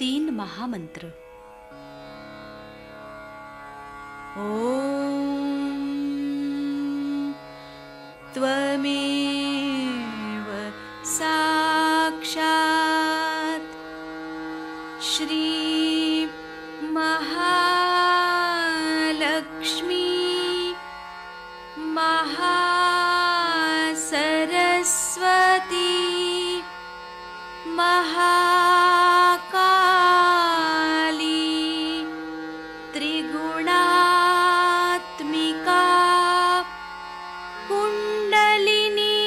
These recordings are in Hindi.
3 महामंत्र। ओम त्वमेव साक्षात् श्री महालक्ष्मी महासरस्वती महाकाली त्रिगुणात्मिका कुंडलिनी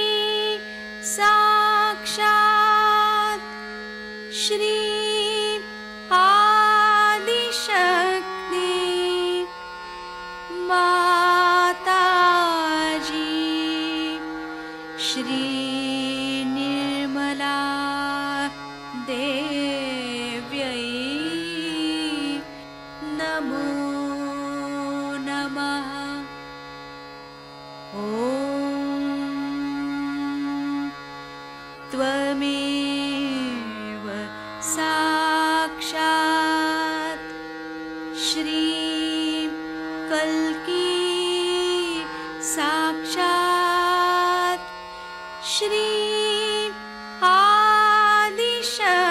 साक्षात् श्री आदिशक्ति माताजी श्री निर्मला देव्यै नमो नमः। ॐ त्वमेव साक्षात् श्री कल्की साक्षात् श्री आदिशक्ति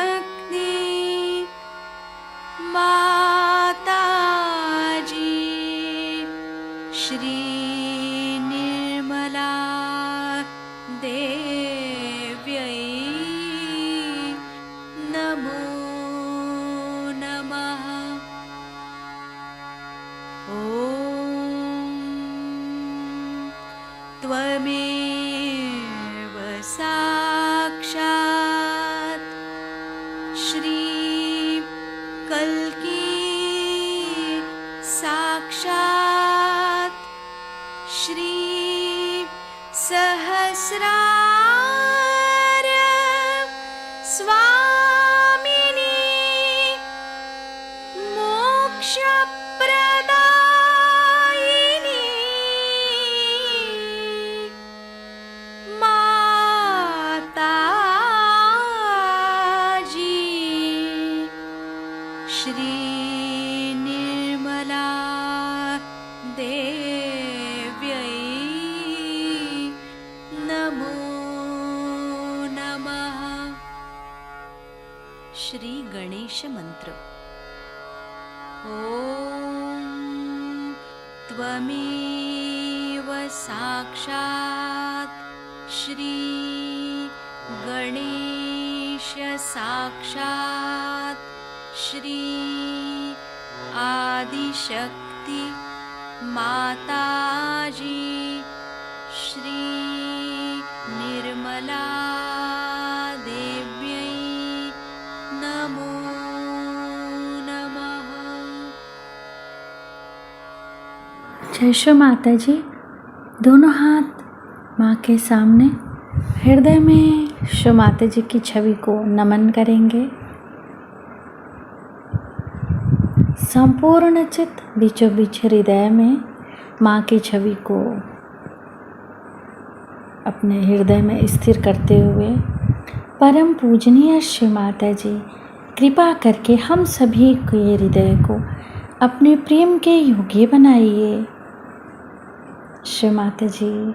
माताजी श्री निर्मला देव्यै नमो नमः। ॐ त्वमेव साक्षात् श्री कल्की साक्षात् श्री सहस्रार स्वामिनी मोक्षप्रदायिनी माताजी श्री निर्मला देव्यै नमो नमः। श्री गणेश मंत्र। ओम त्वमेव साक्षात् श्री गणेश साक्षात् श्री आदिशक्ति माताजी श्री निर्मला देव्यै नमो नमः। जय श्री माता जी। दोनों हाथ माँ के सामने हृदय में श्री माता जी की छवि को नमन करेंगे। संपूर्ण चित्त बीचों बीच हृदय में माँ की छवि को अपने हृदय में स्थिर करते हुए परम पूजनीय श्री माता जी कृपा करके हम सभी के हृदय को अपने प्रेम के योग्य बनाइए। श्री माता जी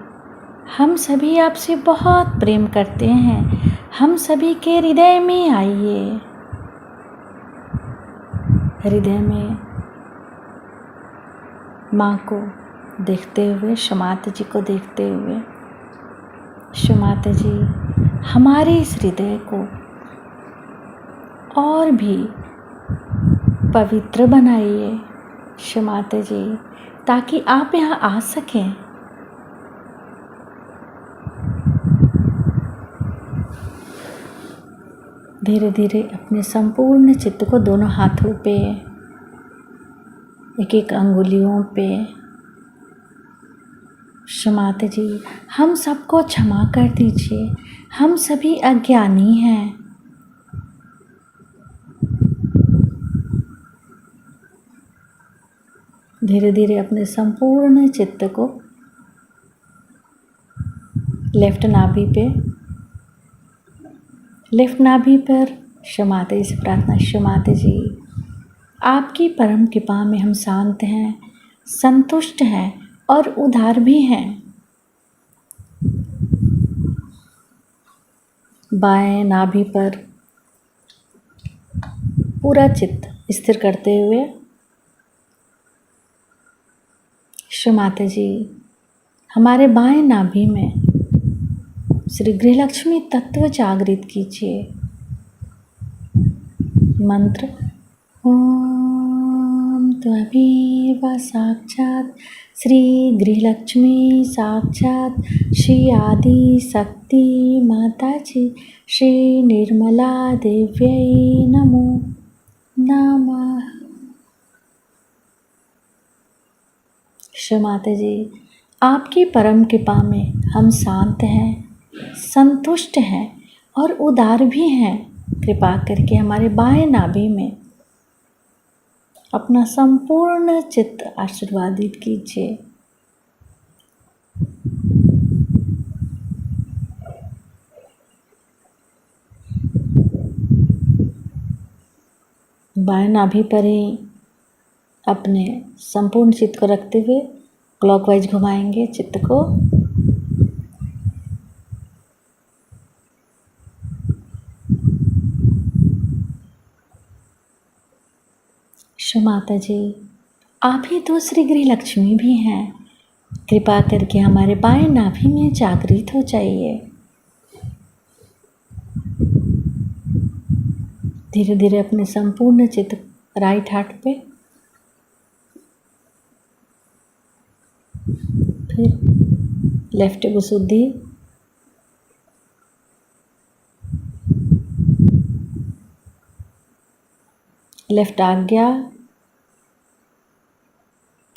हम सभी आपसे बहुत प्रेम करते हैं, हम सभी के हृदय में आइए। हृदय में माँ को देखते हुए, श्री माता जी को देखते हुए, श्री माता जी हमारे इस हृदय को और भी पवित्र बनाइए श्री माता जी, ताकि आप यहाँ आ सकें। धीरे धीरे अपने संपूर्ण चित्त को दोनों हाथों पे, एक एक अंगुलियों पे, श्री माता जी हम सबको क्षमा कर दीजिए, हम सभी अज्ञानी हैं। धीरे धीरे अपने संपूर्ण चित्त को लेफ्ट नाभि पर क्षमाते से प्रार्थना। क्षमाते जी, आपकी परम कृपा में हम शांत हैं, संतुष्ट हैं और उदार भी हैं। बाएं नाभि पर पूरा चित्त स्थिर करते हुए क्षमाते जी, हमारे बाएं नाभि में श्री गृहलक्ष्मी तत्व जागृत कीजिए। मंत्र ओम त्वमेव साक्षात् श्री गृहलक्ष्मी साक्षात् श्री आदि शक्ति माता जी श्री निर्मला देव्यै नमो नमः। क्षमाते जी, आपकी परम कृपा में हम शांत हैं, संतुष्ट हैं और उदार भी हैं। कृपा करके हमारे बाएं नाभि में अपना संपूर्ण चित्त आशीर्वादित कीजिए। बाएं नाभि पर ही अपने संपूर्ण चित्त को रखते हुए क्लॉकवाइज घुमाएंगे चित्त को। माता जी, आप ही तो श्री गृहलक्ष्मी भी हैं। कृपा करके हमारे बाएं नाभि में जागृत हो जाइए। धीरे धीरे अपने संपूर्ण चित्त राइट हार्ट पे, फिर लेफ्ट गुसुद्धि, लेफ्ट आज्ञा,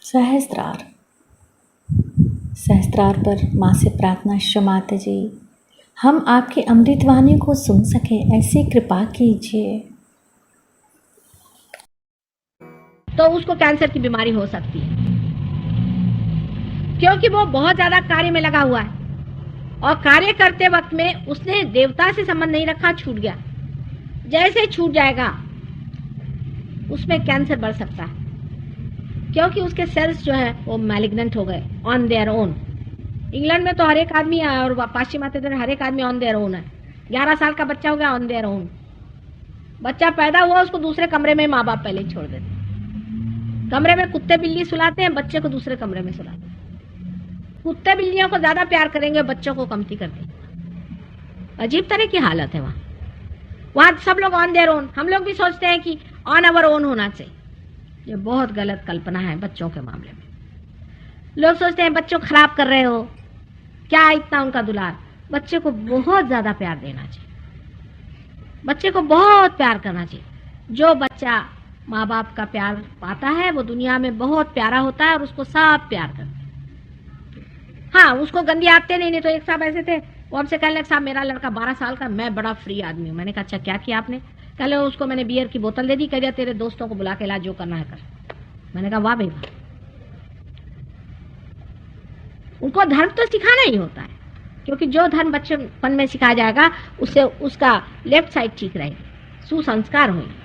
सहस्त्रार। सहस्त्रार पर माँ से प्रार्थना। क्षमाते जी, हम आपकी अमृतवाणी को सुन सके ऐसी कृपा कीजिए। तो उसको कैंसर की बीमारी हो सकती है, क्योंकि वो बहुत ज्यादा कार्य में लगा हुआ है और कार्य करते वक्त में उसने देवता से संबंध नहीं रखा, छूट गया। जैसे छूट जाएगा उसमें कैंसर बढ़ सकता है, क्योंकि उसके सेल्स जो है वो मैलिग्नेंट हो गए ऑन देयर ओन। इंग्लैंड में तो हर एक आदमी और पाश्चिमात्य देश हर एक आदमी ऑन देयर ओन है। 11 साल का बच्चा हो गया ऑन देयर ओन। बच्चा पैदा हुआ उसको दूसरे कमरे में माँ बाप पहले छोड़ देते। कमरे में कुत्ते बिल्ली सुलाते हैं, बच्चे को दूसरे कमरे में सुलाते हैं। कुत्ते बिल्लियों को ज्यादा प्यार करेंगे, बच्चों को कमती कर देंगे। अजीब तरह की हालत है वहां सब लोग ऑन देयर ओन। हम लोग भी सोचते हैं कि ऑन अवर ओन होना चाहिए। ये बहुत गलत कल्पना है बच्चों के मामले में। लोग सोचते हैं बच्चों खराब कर रहे हो, क्या इतना उनका दुलार। बच्चे को बहुत ज्यादा प्यार देना चाहिए, बच्चे को बहुत प्यार करना चाहिए। जो बच्चा माँ बाप का प्यार पाता है वो दुनिया में बहुत प्यारा होता है और उसको सब प्यार करते हैं। हाँ, उसको गंदी आते नहीं तो एक साहब ऐसे थे, वो हमसे कहने लगे साहब मेरा लड़का 12 साल का, मैं बड़ा फ्री आदमी हूँ। मैंने कहा अच्छा क्या किया आपने? कल उसको मैंने बियर की बोतल दे दी, कह दिया तेरे दोस्तों को बुला के ला, जो करना है कर। मैंने कहा वाह भाई वाह। उनको धर्म तो सिखाना ही होता है, क्योंकि जो धर्म बचपन में सिखाया जाएगा उससे उसका लेफ्ट साइड ठीक रहेगा, सुसंस्कार होंगे।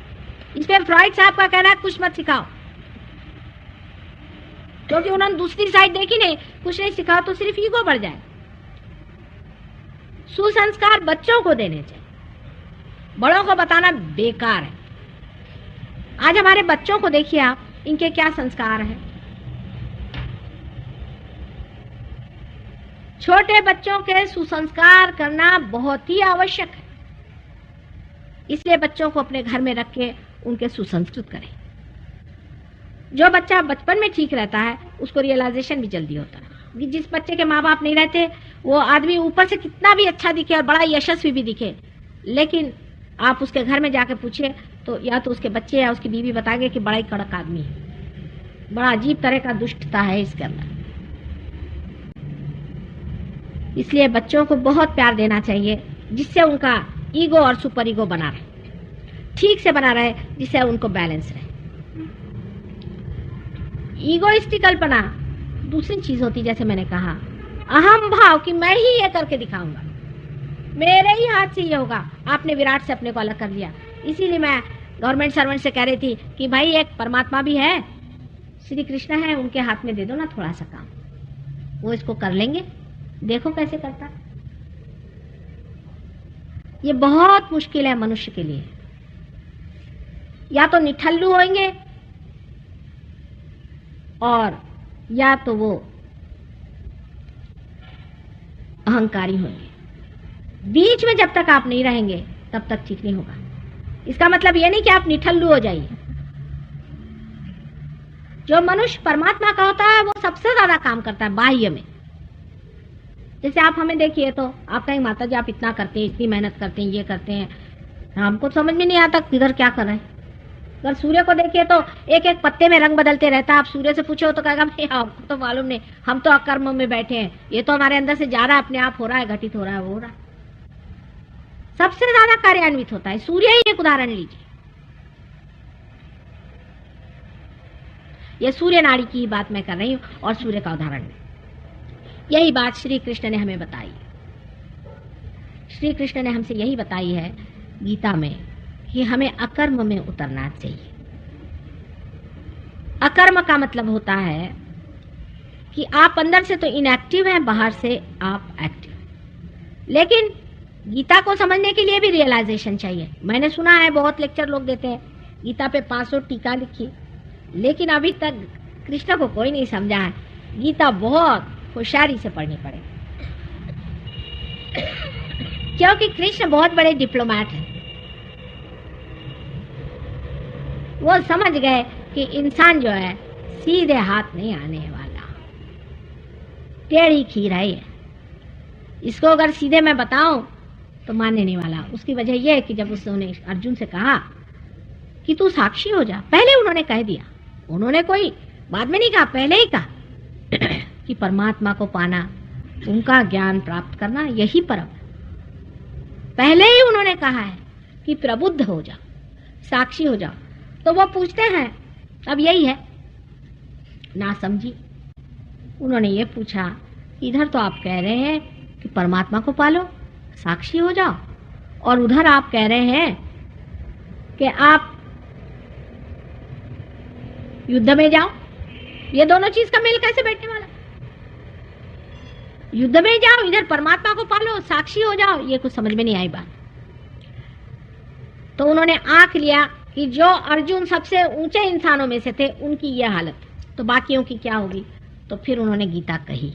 इसमें फ्रॉइड साहब का कहना है कुछ मत सिखाओ, क्योंकि उन्होंने दूसरी साइड देखी नहीं। कुछ नहीं सिखाओ तो सिर्फ ईगो बढ़ जाए। सुसंस्कार बच्चों को देने चाहिए, बड़ों को बताना बेकार है। आज हमारे बच्चों को देखिए आप, इनके क्या संस्कार हैं। छोटे बच्चों के सुसंस्कार करना बहुत ही आवश्यक है। इसलिए बच्चों को अपने घर में रख के उनके सुसंस्कृत करें। जो बच्चा बचपन में ठीक रहता है उसको रियलाइजेशन भी जल्दी होता है। जिस बच्चे के माँ बाप नहीं रहते वो आदमी ऊपर से कितना भी अच्छा दिखे और बड़ा यशस्वी भी दिखे, लेकिन आप उसके घर में जाके पूछिए तो या तो उसके बच्चे या उसकी बीवी बताएंगे कि बड़ा ही कड़क आदमी है, बड़ा अजीब तरह का दुष्टता है इसके अंदर। इसलिए बच्चों को बहुत प्यार देना चाहिए, जिससे उनका ईगो और सुपर ईगो बना रहे, ठीक से बना रहे, जिससे उनको बैलेंस रहे। ईगोइस्टिकलपना दूसरी चीज होती, जैसे मैंने कहा अहम भाव कि मैं ही ये करके दिखाऊंगा, मेरे ही हाथ से ये होगा। आपने विराट से अपने को अलग कर लिया, इसीलिए मैं गवर्नमेंट सर्वेंट से कह रही थी कि भाई एक परमात्मा भी है, श्री कृष्ण है, उनके हाथ में दे दो ना थोड़ा सा काम, वो इसको कर लेंगे, देखो कैसे करता है। ये बहुत मुश्किल है मनुष्य के लिए, या तो निठल्लू होंगे और या तो वो अहंकारी होंगे। बीच में जब तक आप नहीं रहेंगे तब तक ठीक नहीं होगा। इसका मतलब ये नहीं कि आप निठल्लू हो जाइए। जो मनुष्य परमात्मा का होता है वो सबसे ज्यादा काम करता है बाह्य में। जैसे आप हमें देखिए तो आप कहेंगे माता जी आप इतना करते हैं, इतनी मेहनत करते हैं, ये करते हैं, हमको समझ में नहीं आता किधर क्या कर रहे हैं। अगर सूर्य को देखिए तो एक एक पत्ते में रंग बदलते रहता है। आप सूर्य से पूछो तो कहेगा भाई आपको तो मालूम नहीं, हम तो अकर्म में बैठे हैं, ये तो हमारे अंदर से जा रहा है, अपने आप हो रहा है, घटित हो रहा है, वो हो रहा है। सबसे ज्यादा कार्यान्वित होता है सूर्य ही। एक उदाहरण लीजिए, ये सूर्य नाड़ी की बात मैं कर रही हूं और सूर्य का उदाहरण है। यही बात श्री कृष्ण ने हमें बताई। श्री कृष्ण ने हमसे यही बताई है गीता में कि हमें अकर्म में उतरना चाहिए। अकर्म का मतलब होता है कि आप अंदर से तो इनएक्टिव हैं, बाहर से आप एक्टिव हैं। लेकिन गीता को समझने के लिए भी रियलाइजेशन चाहिए। मैंने सुना है बहुत लेक्चर लोग देते हैं, गीता पे 500 टीका लिखी, लेकिन अभी तक कृष्ण को कोई नहीं समझा है। गीता बहुत होशियारी से पढ़नी पड़ेगी, क्योंकि कृष्ण बहुत बड़े डिप्लोमैट हैं। वो समझ गए कि इंसान जो है सीधे हाथ नहीं आने वाला, टेढ़ी खीर है ये। इसको अगर सीधे मैं बताऊं तो मानने नहीं वाला। उसकी वजह यह है कि जब उसने अर्जुन से कहा कि तू साक्षी हो जा, पहले उन्होंने कह दिया, उन्होंने कोई बाद में नहीं कहा, पहले ही कहा कि परमात्मा को पाना, उनका ज्ञान प्राप्त करना यही परम है। पहले ही उन्होंने कहा है कि प्रबुद्ध हो जाओ, साक्षी हो जाओ। तो वो पूछते हैं अब यही है ना समझी। उन्होंने ये पूछा इधर तो आप कह रहे हैं कि परमात्मा को पालो, साक्षी हो जाओ, और उधर आप कह रहे हैं कि आप युद्ध में जाओ। ये दोनों चीज का मेल कैसे बैठने वाला? युद्ध में जाओ, इधर परमात्मा को पालो, साक्षी हो जाओ, ये कुछ समझ में नहीं आई बात। तो उन्होंने आंक लिया कि जो अर्जुन सबसे ऊंचे इंसानों में से थे उनकी यह हालत, तो बाकियों की क्या होगी। तो फिर उन्होंने गीता कही।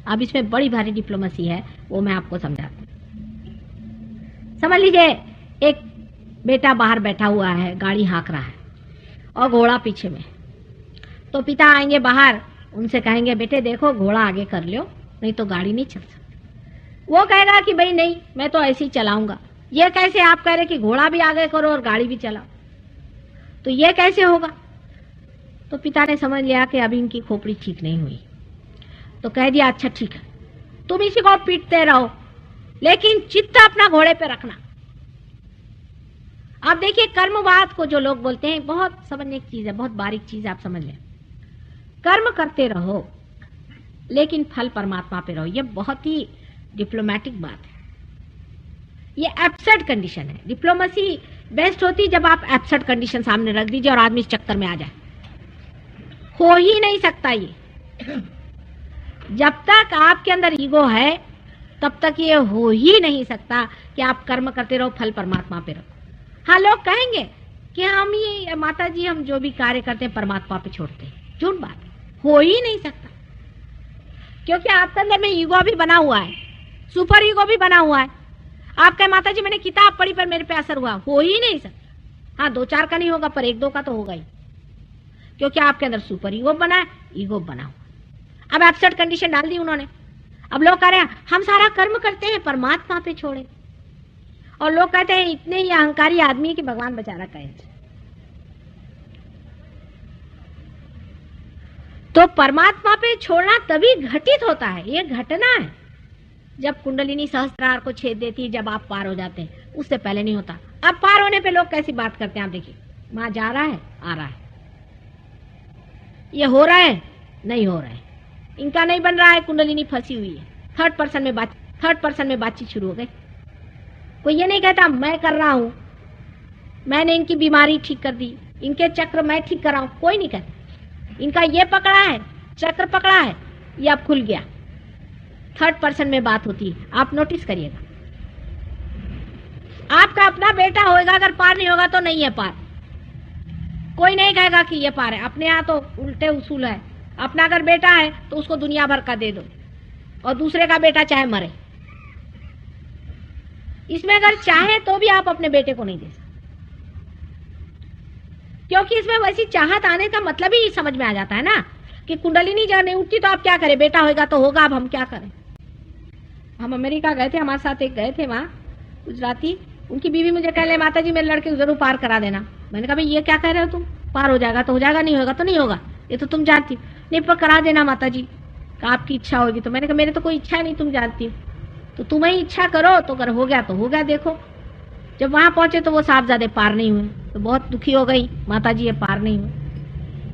अब इसमें बड़ी भारी डिप्लोमेसी है, वो मैं आपको समझाती हूँ। समझ लीजिए एक बेटा बाहर बैठा हुआ है, गाड़ी हाँक रहा है और घोड़ा पीछे में। तो पिता आएंगे बाहर, उनसे कहेंगे बेटे देखो घोड़ा आगे कर लो, नहीं तो गाड़ी नहीं चल सकती। वो कहेगा कि भाई नहीं, मैं तो ऐसे ही चलाऊंगा। ये कैसे आप कह रहे कि घोड़ा भी आगे करो और गाड़ी भी चलाओ, तो ये कैसे होगा? तो पिता ने समझ लिया कि अभी इनकी खोपड़ी ठीक नहीं हुई, तो कह दिया अच्छा ठीक है, तुम इसी को पीटते रहो, लेकिन चित्त अपना घोड़े पे रखना। आप देखिए कर्मवाद को जो लोग बोलते हैं, बहुत समझने की चीज है, बहुत बारीक चीज है, आप समझ लें। कर्म करते रहो लेकिन फल परमात्मा पे रहो, ये बहुत ही डिप्लोमेटिक बात है। ये एब्सर्ड कंडीशन है। डिप्लोमेसी बेस्ट होती जब आप एब्सर्ड कंडीशन सामने रख दीजिए और आदमी इस चक्कर में आ जाए। हो ही नहीं सकता ये। जब तक आपके अंदर ईगो है तब तक ये हो ही नहीं सकता कि आप कर्म करते रहो, फल परमात्मा पे रहो। हाँ, लोग कहेंगे कि हम ये माता जी हम जो भी कार्य करते हैं परमात्मा पे छोड़ते हैं, झूठ बात है, हो ही नहीं सकता। क्योंकि आपके अंदर में ईगो भी बना हुआ है, सुपर ईगो भी बना हुआ है। आप कहे माता जी मैंने किताब पढ़ी पर मेरे पे असर हुआ, हो ही नहीं सकता। हाँ, 2-4 का नहीं होगा पर 1-2 का तो होगा ही, क्योंकि आपके अंदर सुपर ईगो बना है, ईगो बना हुआ। अब एब्सर्ड कंडीशन डाल दी उन्होंने। अब लोग कह रहे हैं हम सारा कर्म करते हैं परमात्मा पे छोड़े, और लोग कहते हैं इतने ही अहंकारी आदमी कि भगवान बेचारा कहे। तो परमात्मा पे छोड़ना तभी घटित होता है, ये घटना है जब कुंडलिनी सहस्त्रार को छेद देती है, जब आप पार हो जाते हैं। उससे पहले नहीं होता। अब पार होने पे लोग कैसी बात करते हैं, आप देखिए, वहां जा रहा है, आ रहा है, ये हो रहा है, नहीं हो रहा है, इनका नहीं बन रहा है, कुंडलिनी फंसी हुई है। थर्ड पर्सन में बातचीत शुरू हो गई। कोई ये नहीं कहता मैं कर रहा हूं, मैंने इनकी बीमारी ठीक कर दी, इनके चक्र मैं ठीक कराऊं, कोई नहीं कहता। इनका ये पकड़ा है, चक्र पकड़ा है, ये अब खुल गया। थर्ड पर्सन में बात होती है, आप नोटिस करिएगा। आपका अपना बेटा होगा, अगर पार नहीं होगा तो नहीं है पार, कोई नहीं कहेगा कि ये पार है। अपने यहाँ तो उल्टे उसूल है, अपना अगर बेटा है तो उसको दुनिया भर का दे दो, और दूसरे का बेटा चाहे मरे। इसमें अगर चाहे तो भी आप अपने बेटे को नहीं दे सकते, क्योंकि इसमें वैसी चाहत आने का मतलब ही समझ में आ जाता है ना कि कुंडलिनी जब नहीं उठती तो आप क्या करें, बेटा होगा तो होगा, अब हम क्या करें। हम अमेरिका गए थे, हमारे साथ एक गए थे वहां गुजराती, उनकी बीवी मुझे कह रहे माता जी मेरे लड़के को जरूर पार करा देना। मैंने कहा भाई ये क्या कह रहे हो तुम, पार हो जाएगा तो हो जाएगा, नहीं होगा तो नहीं होगा, ये तो तुम जानती हो। नहीं पर करा देना माता जी, आपकी इच्छा होगी। तो मैंने कहा मेरे तो कोई इच्छा नहीं, तुम जानती हो, तो तुम ही इच्छा करो, तो अगर हो गया तो हो गया। देखो जब वहां पहुंचे तो वो साहबजादे पार नहीं हुए, तो बहुत दुखी हो गई, माता जी ये पार नहीं हुए।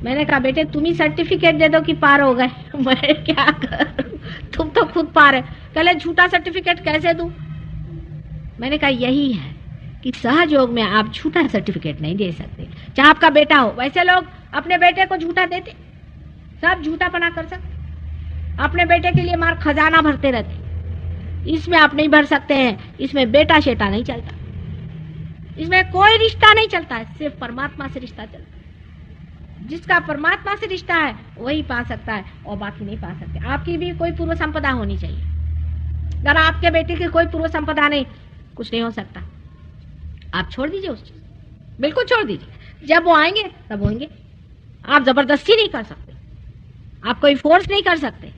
मैंने कहा बेटे तुम ही सर्टिफिकेट दे दो कि पार हो गए, मैं क्या करूं, तुम तो खुद पार है। कहले झूठा सर्टिफिकेट कैसे दूं। मैंने कहा यही है कि सहयोग में आप झूठा सर्टिफिकेट नहीं दे सकते, चाहे आपका बेटा हो। वैसे लोग अपने बेटे को झूठा देते, सब झूठा पना कर सकते, अपने बेटे के लिए मार खजाना भरते रहते। इसमें आप नहीं भर सकते हैं, इसमें बेटा शेटा नहीं चलता, इसमें कोई रिश्ता नहीं चलता है, सिर्फ परमात्मा से रिश्ता चलता है। जिसका परमात्मा से रिश्ता है वही पा सकता है, और बाकी नहीं पा सकते। आपकी भी कोई पूर्व संपदा होनी चाहिए, अगर आपके बेटे की कोई पूर्व संपदा नहीं, कुछ नहीं हो सकता। आप छोड़ दीजिए उस चीज, बिल्कुल छोड़ दीजिए। जब वो आएंगे तब होंगे, आप जबरदस्ती नहीं कर सकते, आप कोई फोर्स नहीं कर सकते।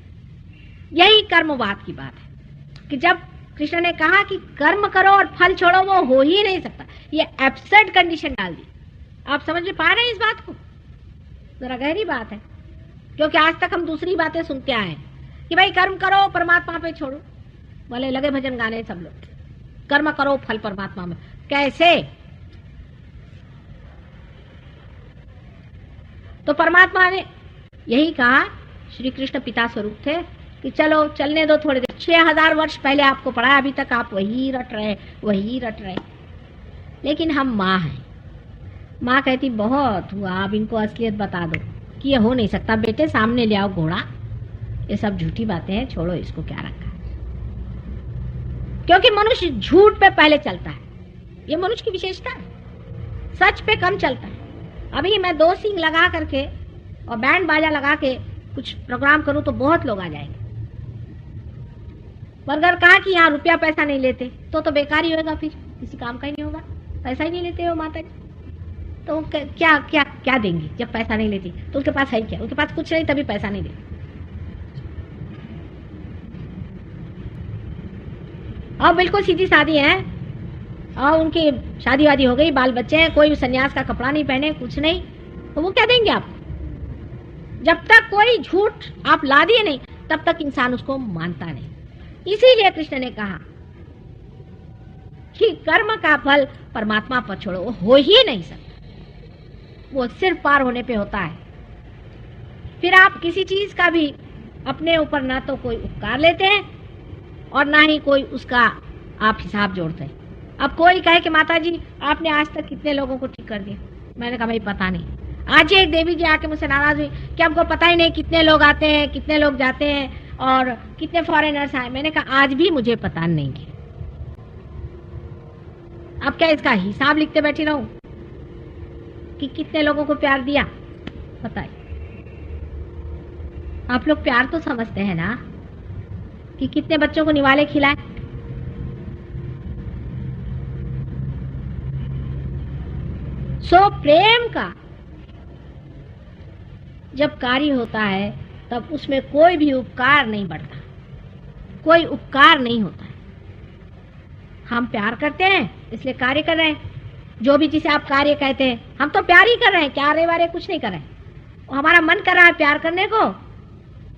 यही कर्मवाद की बात है कि जब कृष्ण ने कहा कि कर्म करो और फल छोड़ो, वो हो ही नहीं सकता, ये एब्सर्ड कंडीशन डाल दी। आप समझ में पा रहे हैं इस बात को, जरा गहरी बात है, क्योंकि आज तक हम दूसरी बातें सुनते आए हैं कि भाई कर्म करो परमात्मा पे छोड़ो, बोले लगे भजन गाने सब लोग, कर्म करो फल परमात्मा में। कैसे? तो परमात्मा ने यही कहा, श्री कृष्ण पिता स्वरूप थे कि चलो चलने दो थोड़े देर। 6000 वर्ष पहले आपको पढ़ा, अभी तक आप वही रट रहे। लेकिन हम माँ हैं, माँ कहती बहुत हुआ, आप इनको असलियत बता दो कि ये हो नहीं सकता। बेटे सामने ले आओ घोड़ा, ये सब झूठी बातें हैं, छोड़ो इसको, क्या रखा। क्योंकि मनुष्य झूठ पे पहले चलता है, ये मनुष्य की विशेषता है, सच पे कम चलता है। अभी मैं 2 सींग लगा करके और बैंड बाजा लगा के कुछ प्रोग्राम करूं तो बहुत लोग आ जाएंगे, पर अगर कहा कि यहाँ रुपया पैसा नहीं लेते तो बेकार ही होगा, फिर किसी काम का ही नहीं होगा। पैसा ही नहीं लेते हो माता जी, तो क्या क्या क्या देंगी जब पैसा नहीं लेती? तो उसके पास है क्या? उसके पास कुछ नहीं, तभी पैसा नहीं देती। अब बिल्कुल सीधी सादी है, और उनकी शादी वादी हो गई, बाल बच्चे हैं, कोई सन्यास का कपड़ा नहीं पहने, कुछ नहीं, तो वो क्या देंगे आपको? जब तक कोई झूठ आप ला दिए नहीं, तब तक इंसान उसको मानता नहीं। इसीलिए कृष्ण ने कहा कि कर्म का फल परमात्मा पर छोड़ो, वो हो ही नहीं सकता, वो सिर्फ पार होने पे होता है। फिर आप किसी चीज का भी अपने ऊपर ना तो कोई उपकार लेते हैं और ना ही कोई उसका आप हिसाब जोड़ते हैं। अब कोई कहे कि माता जी आपने आज तक कितने लोगों को ठीक कर दिया, मैंने कहा भाई पता नहीं। आज एक देवी जी आके मुझसे नाराज हुई कि हमको पता ही नहीं कितने लोग आते हैं, कितने लोग जाते हैं और कितने फॉरेनर्स आए। मैंने कहा आज भी मुझे पता नहीं है, अब क्या इसका हिसाब लिखते बैठी रहूं कि कितने लोगों को प्यार दिया? बताइए, आप लोग प्यार तो समझते हैं ना कि कितने बच्चों को निवाले खिलाए? सो प्रेम का जब कार्य होता है तब उसमें कोई भी उपकार नहीं बढ़ता, कोई उपकार नहीं होता है। हम प्यार करते हैं इसलिए कार्य कर रहे हैं। जो भी जिसे आप कार्य कहते हैं, हम तो प्यार ही कर रहे हैं, क्या रे वारे कुछ नहीं कर रहे हैं। और हमारा मन कर रहा है प्यार करने को,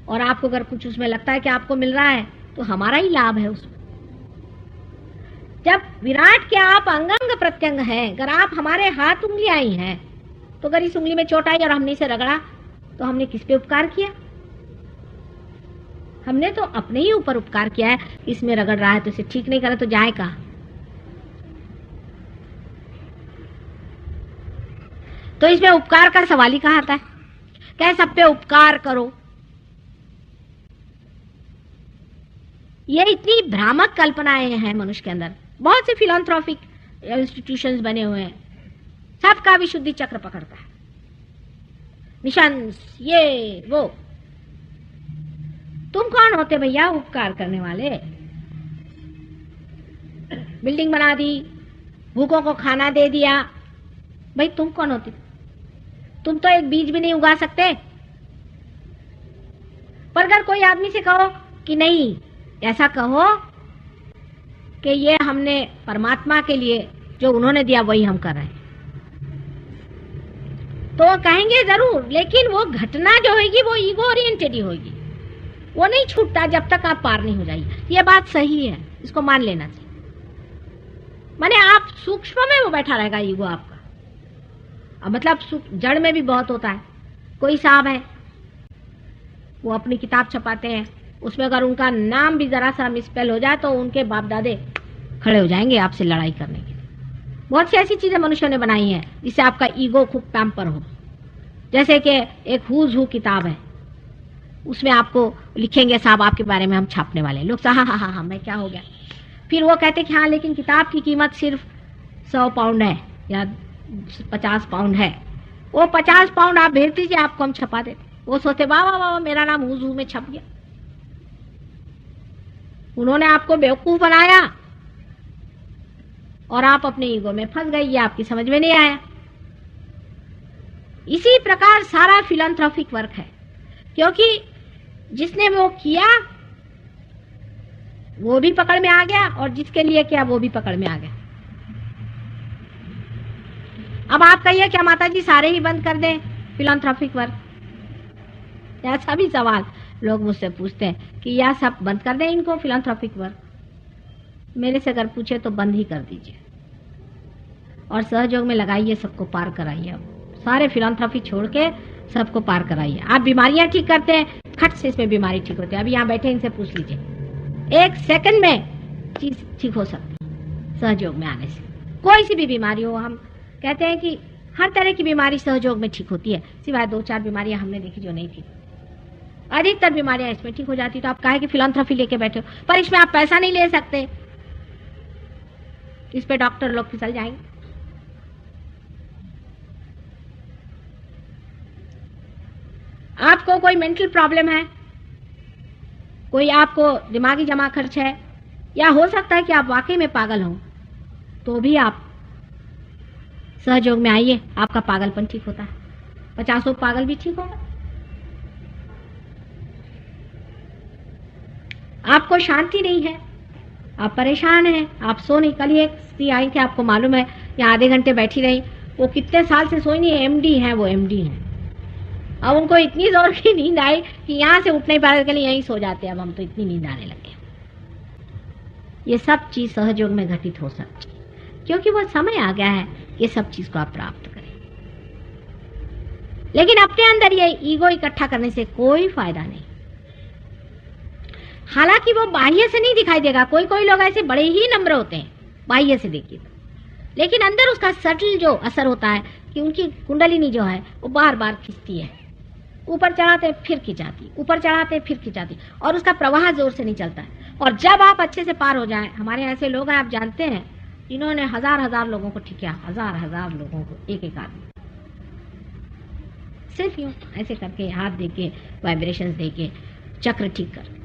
और आपको अगर कुछ उसमें लगता है कि आपको मिल रहा है तो हमारा ही लाभ है उसमें। जब विराट के आप अंग अंग प्रत्यंग हैं, अगर आप हमारे हाथ उंगलियां ही हैं, तो अगर इस उंगली में चोट आई और हमने इसे रगड़ा तो हमने किस पे उपकार किया? हमने तो अपने ही ऊपर उपकार किया है। इसमें रगड़ रहा है तो इसे ठीक नहीं करा तो जाए कहाँ? तो इसमें उपकार का सवाल ही कहाँ आता है? क्या सब पे उपकार करो? ये इतनी भ्रामक कल्पनाएं हैं मनुष्य के अंदर। बहुत से फिलैंथ्रोपिक इंस्टीट्यूशंस बने हुए हैं, सबका विशुद्धि चक्र पकड़ता है, मिशन ये वो। तुम कौन होते भैया उपकार करने वाले? बिल्डिंग बना दी, भूखों को खाना दे दिया, भाई तुम कौन होते? तुम तो एक बीज भी नहीं उगा सकते। पर अगर कोई आदमी से कहो कि नहीं, ऐसा कहो कि ये हमने परमात्मा के लिए जो उन्होंने दिया वही हम कर रहे हैं, तो वो कहेंगे जरूर, लेकिन वो घटना जो होगी वो ईगो ओरिएंटेड ही होगी, वो नहीं छूटता जब तक आप पार नहीं हो जाइए। ये बात सही है, इसको मान लेना चाहिए। माने आप सूक्ष्म में वो बैठा रहेगा ईगो आपका। अब मतलब जड़ में भी बहुत होता है। कोई साहब है, वो अपनी किताब छपाते हैं, उसमें अगर उनका नाम भी जरा सा मिसस्पेल हो जाए तो उनके बाप दादे खड़े हो जाएंगे आपसे लड़ाई करने के लिए। बहुत सी ऐसी चीजें मनुष्य ने बनाई हैं जिससे आपका ईगो खूब पैम्पर हो। जैसे कि एक हुज हु किताब है, उसमें आपको लिखेंगे साहब आपके बारे में हम छापने वाले। लोग हाँ हाँ हाँ हाँ मैं क्या हो गया? फिर वो कहते कि हाँ लेकिन किताब की कीमत सिर्फ 100 पाउंड है या 50 पाउंड है। वो 50 पाउंड आप भेज दीजिए, आपको हम छपा देते। वो सोचते वाह वाह वाह मेरा नाम हुज हु में छप गया। उन्होंने आपको बेवकूफ बनाया और आप अपने ईगो में फंस गई, ये आपकी समझ में नहीं आया। इसी प्रकार सारा फिलैंथ्रोपिक वर्क है, क्योंकि जिसने वो किया वो भी पकड़ में आ गया और जिसके लिए किया वो भी पकड़ में आ गया। अब आप कहिए क्या माता जी सारे ही बंद कर दें फिलैंथ्रोपिक वर्क? ऐसा भी सवाल लोग मुझसे पूछते हैं कि या सब बंद कर दें इनको फिलैंथ्रोपिक वर्क। मेरे से अगर पूछे तो बंद ही कर दीजिए और सहयोग में लगाइए, सबको पार कराइए। अब सारे फिलैंथ्रोपी छोड़ के सबको पार कराइए। आप बीमारियां ठीक करते हैं, खट से इसमें बीमारी ठीक होती है। अभी यहाँ बैठे इनसे पूछ लीजिए, 1 सेकंड में चीज ठीक हो सकती है सहयोग में आने से। कोई सी भी बीमारी हो, हम कहते हैं कि हर तरह की बीमारी सहयोग में ठीक होती है, सिवाय 2-4 बीमारियां हमने देखी जो नहीं थी। अधिकतर बीमारियां इसमें ठीक हो जाती। तो आप कहे कि फिलैंथ्रोपी लेके बैठे हो, पर इसमें आप पैसा नहीं ले सकते, इस पे डॉक्टर लोग फिसल जाएंगे। आपको कोई मेंटल प्रॉब्लम है, कोई आपको दिमागी जमा खर्च है, या हो सकता है कि आप वाकई में पागल हो, तो भी आप सहयोग में आइए, आपका पागलपन ठीक होता है। 50 पागल भी ठीक होगा। आपको शांति नहीं है, आप परेशान हैं, आप सो नहीं। कल ही एक स्त्री आई थी, आपको मालूम है, यहाँ आधे घंटे बैठी रही, वो कितने साल से सोई नहीं, एमडी है, वो एमडी है। अब उनको इतनी जोर की नींद आई कि यहाँ से उठ नहीं पा रहे, के लिए यहीं सो जाते। अब हम तो इतनी नींद आने लगे। ये सब चीज सहयोग में घटित हो सकती है, क्योंकि वो समय आ गया है ये सब चीज को आप प्राप्त करें। लेकिन अपने अंदर ये ईगो इकट्ठा करने से कोई फायदा नहीं। हालांकि वो बाह्य से नहीं दिखाई देगा, कोई कोई लोग ऐसे बड़े ही नम्र होते हैं बाह्य से देखिए तो, लेकिन अंदर उसका सटल जो असर होता है कि उनकी कुंडलिनी जो है वो बार बार खिंचती है, ऊपर चढ़ाते फिर खिंचाती, ऊपर चढ़ाते फिर खिंचाती, और उसका प्रवाह जोर से नहीं चलता है। और जब आप अच्छे से पार हो जाएं, हमारे ऐसे लोग हैं आप जानते हैं जिन्होंने हजार लोगों को ठीक किया, हजार लोगों को, एक आदमी सिर्फ यूं ऐसे करके हाथ देके वाइब्रेशंस देके चक्र ठीक कर।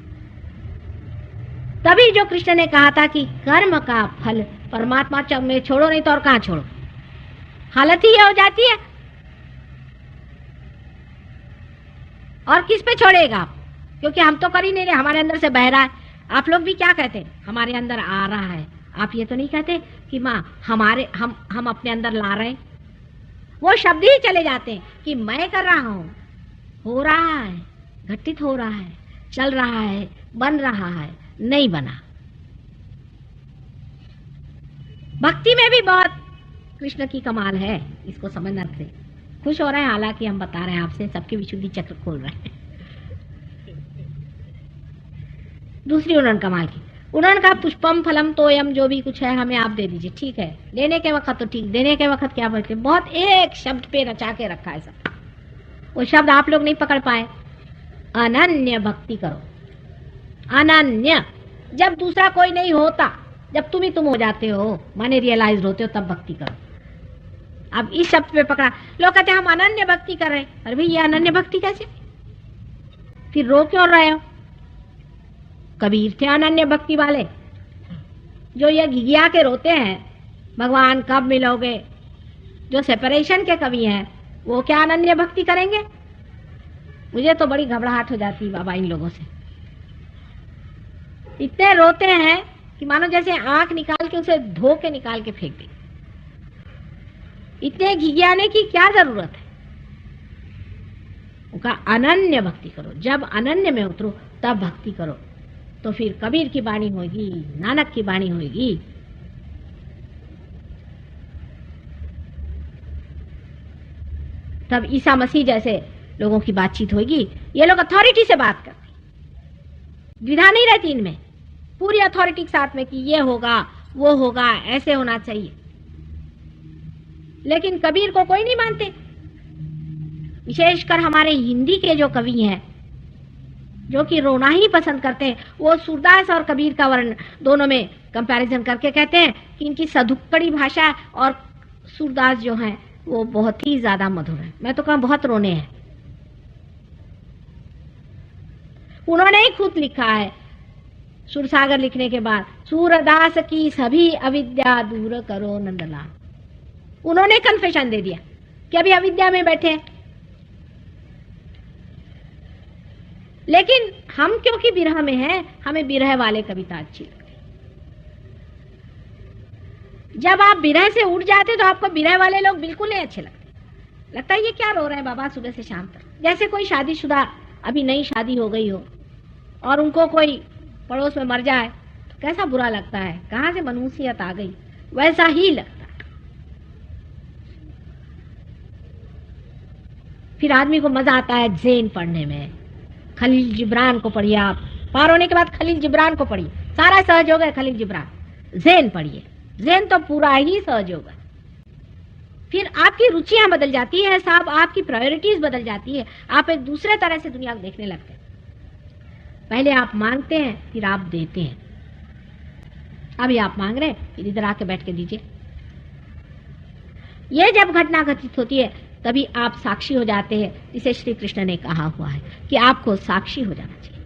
तभी जो कृष्ण ने कहा था कि कर्म का फल परमात्मा में छोड़ो, नहीं तो और कहां छोड़ो। हालत ही ये हो जाती है। और किस पे छोड़ेगा आप? क्योंकि हम तो कर ही नहीं रहे, हमारे अंदर से बह रहा है। आप लोग भी क्या कहते हैं, हमारे अंदर आ रहा है। आप ये तो नहीं कहते कि माँ हम अपने अंदर ला रहे हैं। वो शब्द ही चले जाते हैं कि मैं कर रहा हूं, हो रहा है, घटित हो रहा है, चल रहा है, बन रहा है, नहीं बना। भक्ति में भी बहुत कृष्ण की कमाल है, इसको समझना से खुश हो रहे हैं। हालांकि हम बता रहे हैं आपसे, सबके विशुद्धि चक्र खोल रहे हैं। दूसरी उन्होंने कमाल की, उन्होंने कहा पुष्पम फलम तोयम, जो भी कुछ है हमें आप दे दीजिए। ठीक है, लेने के वक्त तो ठीक, देने के वक्त क्या बोलते, बहुत एक शब्द पे रचा के रखा है सब, वो शब्द आप लोग नहीं पकड़ पाए। अनन्य भक्ति करो, अनन्य। जब दूसरा कोई नहीं होता, जब तुम हो जाते हो, माने रियलाइज होते हो, तब भक्ति करो। अब इस शब्द पे पकड़ा, लोग कहते हैं हम अनन्य भक्ति कर रहे हैं। अरे भाई ये अनन्य भक्ति कैसे, फिर रो क्यों रहे हो? कबीर थे अनन्य भक्ति वाले, जो ये घिघिया के रोते हैं भगवान कब मिलोगे, जो सेपरेशन के कवि हैं, वो क्या अनन्य भक्ति करेंगे? मुझे तो बड़ी घबराहट हो जाती है बाबा इन लोगों से। इतने रोते हैं कि मानो जैसे आंख निकाल के उसे धो के निकाल के फेंक दी। इतने घिघियाने की क्या जरूरत है? उनका अनन्य भक्ति करो। जब अनन्य में उतरो तब भक्ति करो, तो फिर कबीर की वाणी होगी, नानक की वाणी होगी। तब ईसा मसीह जैसे लोगों की बातचीत होगी। ये लोग अथॉरिटी से बात करते, द्विधा नहीं रहती इनमें, पूरी अथॉरिटी के साथ में कि ये होगा, वो होगा, ऐसे होना चाहिए। लेकिन कबीर को कोई नहीं मानते। विशेषकर हमारे हिंदी के जो कवि हैं, जो कि रोना ही पसंद करते हैं, वो सूरदास और कबीर का वर्ण दोनों में कंपैरिजन करके कहते हैं कि इनकी सधुक्कड़ी भाषा और सूरदास जो हैं वो बहुत ही ज्यादा मधुर है। मैं तो कहूं बहुत रोने हैं। उन्होंने ही खुद लिखा है सुरसागर लिखने के बाद, सूरदास की सभी अविद्या दूर करो नंदलाल। उन्होंने कन्फेशन दे दिया कि अभी अविद्या में बैठे हैं। लेकिन हम क्योंकि विरह में हैं, हमें विरह वाले कविता अच्छी लगती। जब आप विरह से उठ जाते तो आपको विरह वाले लोग बिल्कुल नहीं अच्छे लगते। लगता है ये क्या रो रहे हैं बाबा सुबह से शाम तक। जैसे कोई शादीशुदा अभी नई शादी हो गई हो और उनको कोई पड़ोस में मर जाए तो कैसा बुरा लगता है, कहां से मनुष्यत आ गई, वैसा ही लगता है। फिर आदमी को मजा आता है ज़ेन पढ़ने में। खलील जिब्रान को पढ़िए आप, पार होने के बाद खलील जिब्रान को पढ़िए, सारा सहयोग है खलील जिब्रान। ज़ेन पढ़िए, ज़ेन तो पूरा ही सहयोग है। फिर आपकी रुचियां बदल जाती है साहब, आपकी प्रायोरिटीज बदल जाती है, आप एक दूसरे तरह से दुनिया को देखने लगते हैं। पहले आप मांगते हैं, फिर आप देते हैं। अभी आप मांग रहे हैं, फिर इधर आके बैठ के दीजिए। ये जब घटना घटित होती है तभी आप साक्षी हो जाते हैं, जिसे श्री कृष्ण ने कहा हुआ है कि आपको साक्षी हो जाना चाहिए।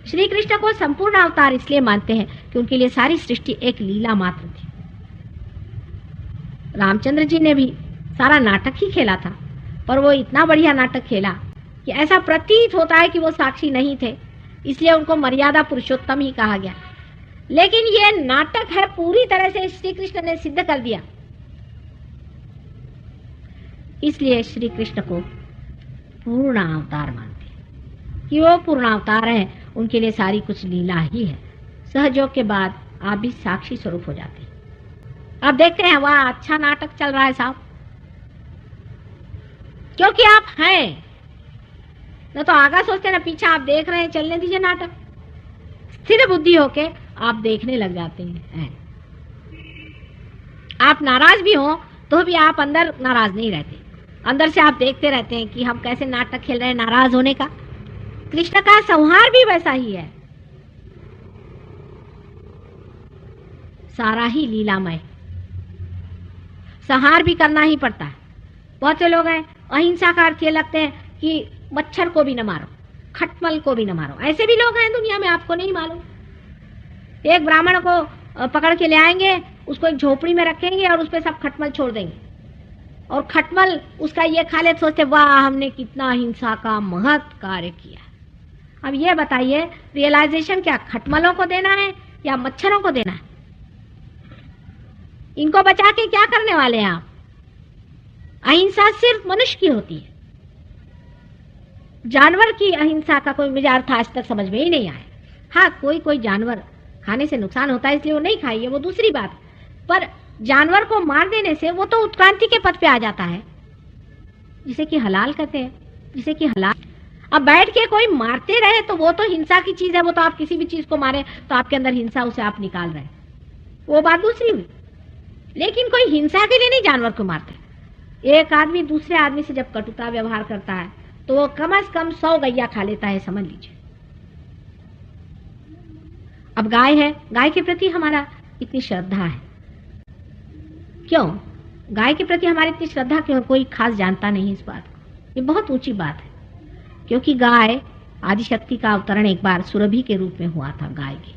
श्री कृष्ण को संपूर्ण अवतार इसलिए मानते हैं कि उनके लिए सारी सृष्टि एक लीला मात्र थी। रामचंद्र जी ने भी सारा नाटक ही खेला था, पर वो इतना बढ़िया नाटक खेला कि ऐसा प्रतीत होता है कि वो साक्षी नहीं थे, इसलिए उनको मर्यादा पुरुषोत्तम ही कहा गया। लेकिन ये नाटक है पूरी तरह से श्री कृष्ण ने सिद्ध कर दिया, इसलिए श्री कृष्ण को पूर्ण अवतार मानते हैं कि वो पूर्ण अवतार हैं। उनके लिए सारी कुछ लीला ही है। सहयोग के बाद आप भी साक्षी स्वरूप हो जाते हैं। अब देखते हैं वाह अच्छा नाटक चल रहा है साहब, क्योंकि आप हैं न तो आगा सोचते ना पीछे आप देख रहे हैं, चलने दीजिए नाटक। स्थिर बुद्धि होके आप देखने लग जाते हैं। आप नाराज भी हो तो भी आप अंदर नाराज नहीं रहते, अंदर से आप देखते रहते हैं कि हम कैसे नाटक खेल रहे हैं नाराज होने का। कृष्ण का संहार भी वैसा ही है, सारा ही लीलामय। संहार भी करना ही पड़ता है। बहुत से लोग हैं अहिंसा का अर्थ ये लगते हैं कि मच्छर को भी न मारो, खटमल को भी न मारो। ऐसे भी लोग हैं दुनिया में, आपको नहीं मालूम। एक ब्राह्मण को पकड़ के ले आएंगे, उसको एक झोपड़ी में रखेंगे और उस पर सब खटमल छोड़ देंगे, और खटमल उसका ये खा ले, सोचते वाह हमने कितना अहिंसा का महत् कार्य किया। अब ये बताइए रियलाइजेशन क्या खटमलों को देना है या मच्छरों को देना है? इनको बचा के क्या करने वाले हैं आप? अहिंसा सिर्फ मनुष्य की होती है, जानवर की अहिंसा का कोई मुझे अर्थ आज तक समझ में ही नहीं आया। हाँ, कोई कोई जानवर खाने से नुकसान होता है इसलिए वो नहीं खाइए, वो दूसरी बात। पर जानवर को मार देने से वो तो उत्क्रांति के पथ पे आ जाता है, जिसे कि हलाल कहते हैं, जिसे कि हलाल। अब बैठ के कोई मारते रहे तो वो तो हिंसा की चीज है, वो तो आप किसी भी चीज को मारे तो आपके अंदर हिंसा, उसे आप निकाल रहे हैं, वो बात दूसरी हुई। लेकिन कोई हिंसा के लिए नहीं जानवर को मारता है। एक आदमी दूसरे आदमी से जब कटुता व्यवहार करता है तो वो कम से कम 100 गैया खा लेता है, समझ लीजिए। अब गाय है, गाय के प्रति हमारा इतनी श्रद्धा है, क्यों? गाय के प्रति हमारी इतनी श्रद्धा क्यों? कोई खास जानता नहीं इस बात को। ये बहुत ऊंची बात है, क्योंकि गाय आदिशक्ति का अवतरण एक बार सुरभि के रूप में हुआ था। गाय की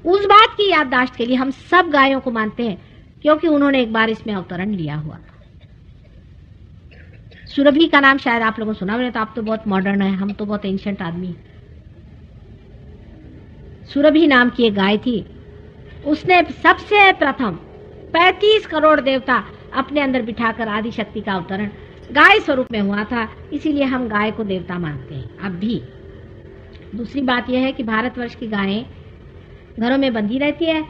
उस बात की याददाश्त के लिए हम सब गायों को मानते हैं, क्योंकि उन्होंने एक बार इसमें अवतरण लिया हुआ था। सुरभि का नाम शायद आप लोगों ने सुना होगा, तो आप तो बहुत मॉडर्न है, हम तो बहुत एंशिएंट आदमी हैं। सुरभि नाम की एक गाय थी, उसने सबसे प्रथम 35 करोड़ देवता अपने अंदर बिठाकर आदिशक्ति का अवतरण गाय स्वरूप में हुआ था, इसीलिए हम गाय को देवता मानते हैं अब भी। दूसरी बात यह है कि भारतवर्ष की गायें घरों में बंधी रहती है,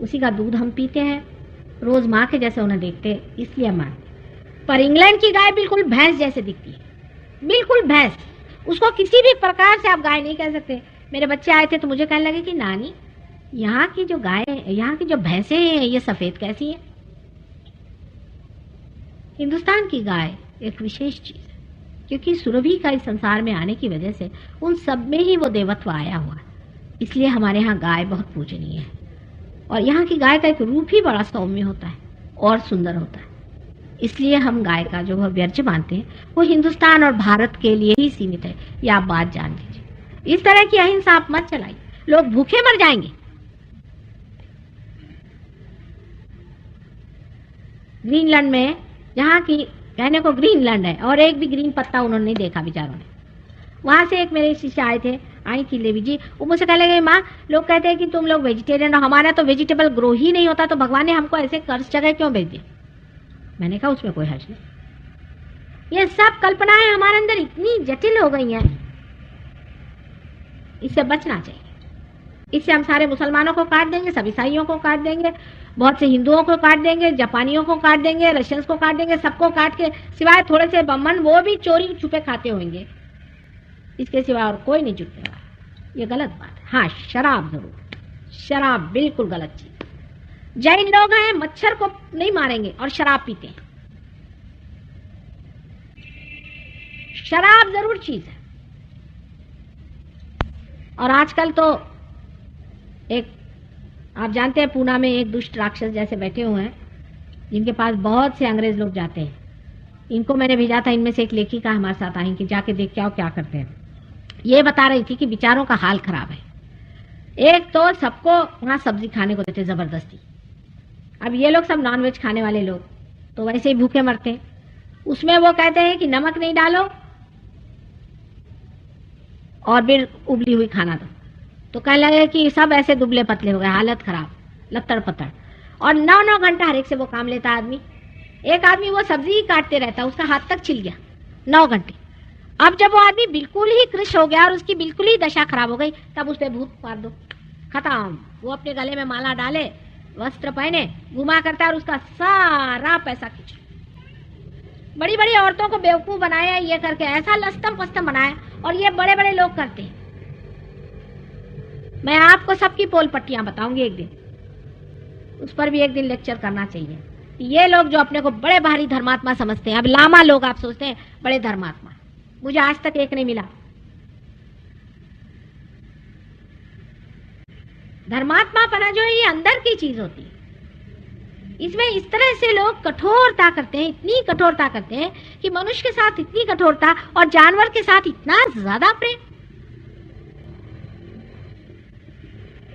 उसी का दूध हम पीते हैं, रोज माँ के जैसे उन्हें देखते हैं, इसलिए हम मानते हैं। पर इंग्लैंड की गाय बिल्कुल भैंस जैसे दिखती है, बिल्कुल भैंस, उसको किसी भी प्रकार से आप गाय नहीं कह सकते। मेरे बच्चे आए थे तो मुझे कहने लगे कि नानी, यहाँ की जो गाय, यहाँ की जो भैंसें हैं ये सफेद कैसी है? हिंदुस्तान की गाय एक विशेष चीज है, क्योंकि सुरभि का इस संसार में आने की वजह से उन सब में ही वो देवत्व आया हुआ है, इसलिए हमारे यहाँ गाय बहुत पूजनीय है। और यहाँ की गाय का एक रूप ही बड़ा सौम्य होता है और सुंदर होता है, इसलिए हम गाय का जो वह वर्ज्य मानते हैं वो हिंदुस्तान और भारत के लिए ही सीमित है। ये आप बात जान लीजिए। इस तरह की अहिंसा आप मत चलाइए, लोग भूखे मर जाएंगे। ग्रीनलैंड में, जहाँ की कहने को ग्रीनलैंड है, और एक भी ग्रीन पत्ता उन्होंने नहीं देखा बेचारों ने। वहां से एक मेरे शिष्य आए थे, आई थी देवी जी, वो मुझसे कहने लगे, माँ लोग कहते हैं कि तुम लोग वेजिटेरियन हो, हमारा तो वेजिटेबल ग्रो ही नहीं होता, तो भगवान ने हमको ऐसे कर्ज जगह क्यों भेज दिया? मैंने कहा उसमें कोई हर्ज नहीं, ये सब कल्पनाएं हमारे अंदर इतनी जटिल हो गई हैं, इससे बचना चाहिए। इससे हम सारे मुसलमानों को काट देंगे, सब ईसाइयों को काट देंगे, बहुत से हिंदुओं को काट देंगे, जापानियों को काट देंगे, रशियंस को काट देंगे, सबको काट के, सिवाय थोड़े से बम्मन, वो भी चोरी छुपे खाते होंगे, इसके सिवा और कोई नहीं जुटेगा। ये गलत बात है। हाँ, शराब जरूर, शराब बिल्कुल गलत चीज। जैन लोग हैं, मच्छर को नहीं मारेंगे और शराब पीते हैं। शराब जरूर चीज है। और आजकल तो एक, आप जानते हैं, पूना में एक दुष्ट राक्षस जैसे बैठे हुए हैं, जिनके पास बहुत से अंग्रेज लोग जाते हैं। इनको मैंने भेजा था, इनमें से एक लेखिका हमारे साथ आई कि जाके देख के आओ क्या करते हैं। ये बता रही थी कि बेचारों का हाल खराब है। एक तो सबको वहां सब्जी खाने को देते जबरदस्ती। अब ये लोग सब नॉनवेज खाने वाले लोग तो वैसे ही भूखे मरते हैं। उसमें वो कहते हैं कि नमक नहीं डालो और फिर उबली हुई खाना दो, तो कहने लगे कि सब ऐसे दुबले पतले हो गए, हालत खराब, लत्तड़ पत्तड़। और 9-9 घंटा हर एक से वो काम लेता आदमी। एक आदमी वो सब्जी ही काटते रहता, उसका हाथ तक छिल गया 9 घंटे। अब जब वो आदमी बिल्कुल ही कृश हो गया और उसकी बिल्कुल ही दशा खराब हो गई, तब उस पर भूत मार दो, खत्म। वो अपने गले में माला डाले, वस्त्र पहने, घुमा करता है और उसका सारा पैसा खींच। बड़ी बड़ी औरतों को बेवकूफ बनाया ये करके, ऐसा लस्तम पस्तम बनाया, और ये बड़े बड़े लोग करते हैं। मैं आपको सबकी पोल पट्टियां बताऊंगी एक दिन, उस पर भी एक दिन लेक्चर करना चाहिए। ये लोग जो अपने को बड़े भारी धर्मात्मा समझते हैं, अब लामा लोग आप सोचते हैं बड़े धर्मात्मा, मुझे आज तक एक नहीं मिला। धर्मात्मा पना जो है ये अंदर की चीज होती है। इसमें इस तरह से लोग कठोरता करते हैं, इतनी कठोरता करते हैं कि मनुष्य के साथ इतनी कठोरता और जानवर के साथ इतना ज्यादा प्रेम।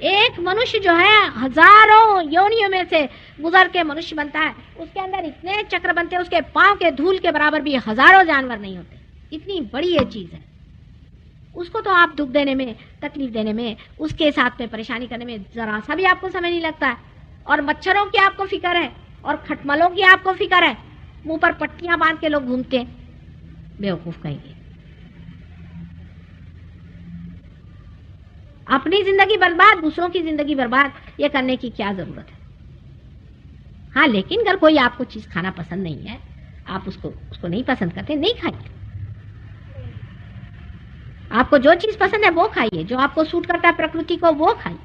एक मनुष्य जो है हजारों योनियों में से गुजर के मनुष्य बनता है, उसके अंदर इतने चक्र बनते हैं, उसके पांव के धूल के बराबर भी हजारों जानवर नहीं होते। इतनी बड़ी ये चीज है। उसको तो आप दुख देने में, तकलीफ देने में, उसके साथ में परेशानी करने में जरा सा भी आपको समय नहीं लगता है। और मच्छरों की आपको फिक्र है और खटमलों की आपको फिक्र है। मुंह पर पट्टियां बांध के लोग घूमते हैं, बेवकूफ कहेंगे। अपनी जिंदगी बर्बाद, दूसरों की जिंदगी बर्बाद, ये करने की क्या जरूरत है? हाँ, लेकिन अगर कोई आपको चीज खाना पसंद नहीं है, आप उसको नहीं पसंद करते, नहीं खाइए। आपको जो चीज पसंद है वो खाइए, जो आपको सूट करता है प्रकृति को वो खाइए,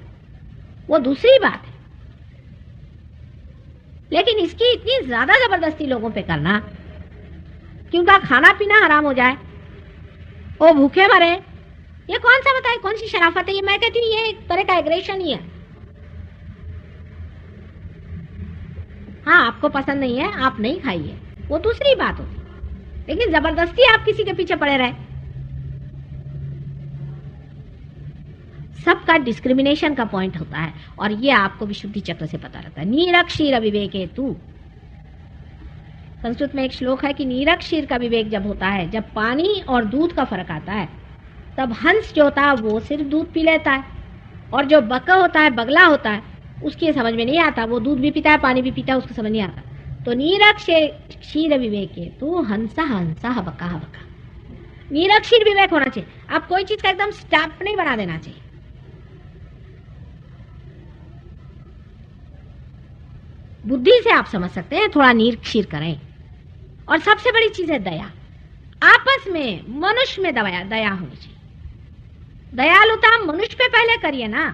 वो दूसरी बात है। लेकिन इसकी इतनी ज्यादा जबरदस्ती लोगों पे करना कि उनका खाना पीना हराम हो जाए, वो भूखे मरे, ये कौन सा बताए, कौन सी शराफत है? ये मैं कहती हूँ ये एक तरह का एग्रेशन ही है। हाँ, आपको पसंद नहीं है, आप नहीं खाइए, वो दूसरी बात होती, लेकिन जबरदस्ती आप किसी के पीछे पड़े रहे। सबका डिस्क्रिमिनेशन का पॉइंट होता है, और ये आपको विशुद्धि चक्र से पता रहता है। नीरक्षीर विवेके तू, संस्कृत में एक श्लोक है कि नीरक्षीर का विवेक जब होता है, जब पानी और दूध का फर्क आता है, तब हंस जो होता है वो सिर्फ दूध पी लेता है, और जो बका होता है, बगला होता है, उसकी समझ में नहीं आता, वो दूध भी पीता है, पानी भी पीता है, उसको समझ नहीं आता। तो नीरक्षीर विवेके तू हंसा हंसा बका बका, नीरक्षीर विवेक होना चाहिए। आप कोई चीज का एकदम स्टैम्प नहीं बना देना चाहिए। बुद्धि से आप समझ सकते हैं, थोड़ा नीरक्षीर करें। और सबसे बड़ी चीज है दया। आपस में मनुष्य में दया होनी चाहिए। दयालुता मनुष्य पे पहले करिए ना।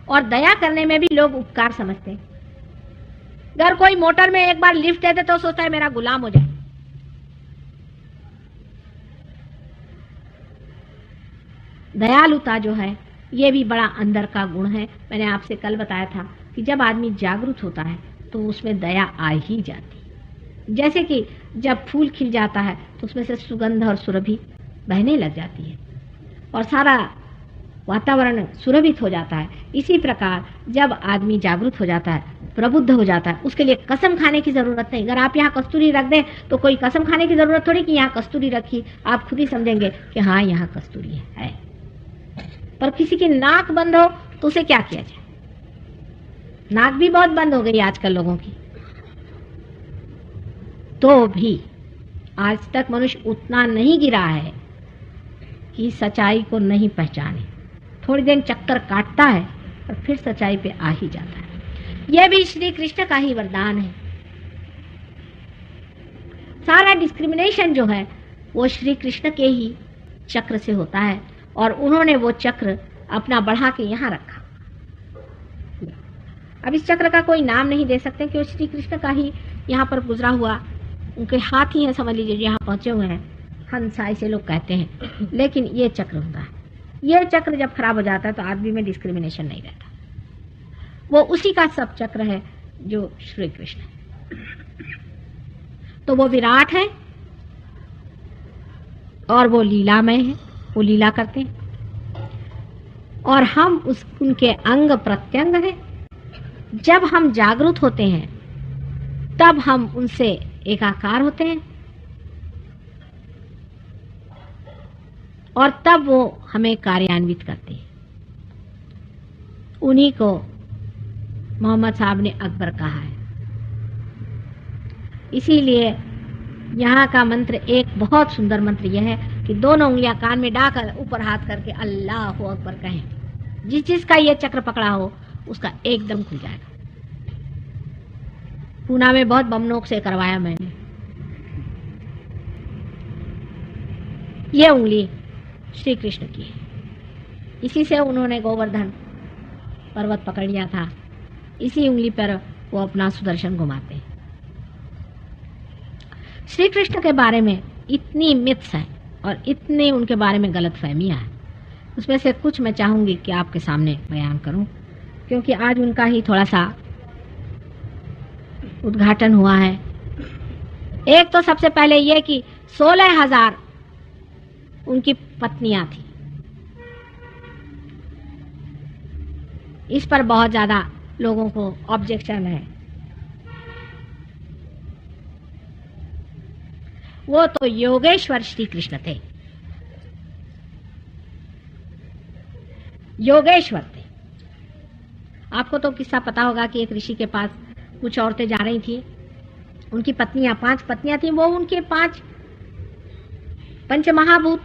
और दया करने में भी लोग उपकार समझते हैं। अगर कोई मोटर में एक बार लिफ्ट दे दे तो सोचता है मेरा गुलाम हो जाए। दयालुता जो है ये भी बड़ा अंदर का गुण है। मैंने आपसे कल बताया था कि जब आदमी जागरूक होता है तो उसमें दया आ ही जाती है। जैसे कि जब फूल खिल जाता है तो उसमें से सुगंध और सुरभि बहने लग जाती है और सारा वातावरण सुरभित हो जाता है। इसी प्रकार जब आदमी जागरूक हो जाता है, प्रबुद्ध हो जाता है, उसके लिए कसम खाने की जरूरत नहीं। अगर आप यहाँ कस्तूरी रख दें तो कोई कसम खाने की जरूरत थोड़ी कि यहाँ कस्तूरी रखी, आप खुद ही समझेंगे कि हाँ यहाँ कस्तूरी है। पर किसी की नाक बंद हो तो उसे क्या किया जाए? नाक भी बहुत बंद हो गई आजकल लोगों की। तो भी आज तक मनुष्य उतना नहीं गिरा है कि सच्चाई को नहीं पहचाने। थोड़ी देर चक्कर काटता है और फिर सच्चाई पे आ ही जाता है। यह भी श्री कृष्ण का ही वरदान है। सारा डिस्क्रिमिनेशन जो है वो श्री कृष्ण के ही चक्र से होता है और उन्होंने वो चक्र अपना बढ़ा के यहाँ रखा। अब इस चक्र का कोई नाम नहीं दे सकते कि वो श्री कृष्ण का ही यहाँ पर गुजरा हुआ, उनके हाथ ही है समझ लीजिए जो यहाँ पहुंचे हुए हैं। हंसा ऐसे लोग कहते हैं, लेकिन ये चक्र होता है। ये चक्र जब खराब हो जाता है तो आदमी में डिस्क्रिमिनेशन नहीं रहता। वो उसी का सब चक्र है जो श्री कृष्ण है। तो वो विराट है और वो लीलामय है, वो लीला करते हैं और हम उनके अंग प्रत्यंग हैं। जब हम जागरूक होते हैं तब हम उनसे एकाकार होते हैं और तब वो हमें कार्यान्वित करते हैं। उन्हीं को मोहम्मद साहब ने अकबर कहा है। इसीलिए यहाँ का मंत्र एक बहुत सुंदर मंत्र यह है कि दोनों उंगलियां कान में डालकर ऊपर हाथ करके अल्लाह अकबर कहें। जिस जिसका ये चक्र पकड़ा हो उसका एकदम खुल जाएगा। पूना में बहुत बमनोक से करवाया मैंने। ये उंगली श्री कृष्ण की है। इसी से उन्होंने गोवर्धन पर्वत पकड़ लिया था। इसी उंगली पर वो अपना सुदर्शन घुमाते हैं। श्री कृष्ण के बारे में इतनी मिथ्स है और इतनी उनके बारे में गलत फहमियां हैं। उसमें से कुछ मैं चाहूंगी कि आपके सामने बयान करूं, क्योंकि आज उनका ही थोड़ा सा उद्घाटन हुआ है। एक तो सबसे पहले यह कि 16,000 उनकी पत्नियां थी। इस पर बहुत ज्यादा लोगों को ऑब्जेक्शन है। वो तो योगेश्वर श्री कृष्ण थे, योगेश्वर थे। आपको तो किस्सा पता होगा कि एक ऋषि के पास कुछ औरतें जा रही थी। उनकी पत्नियां 5 पत्नियां थी। वो उनके 5 पंचमहाभूत।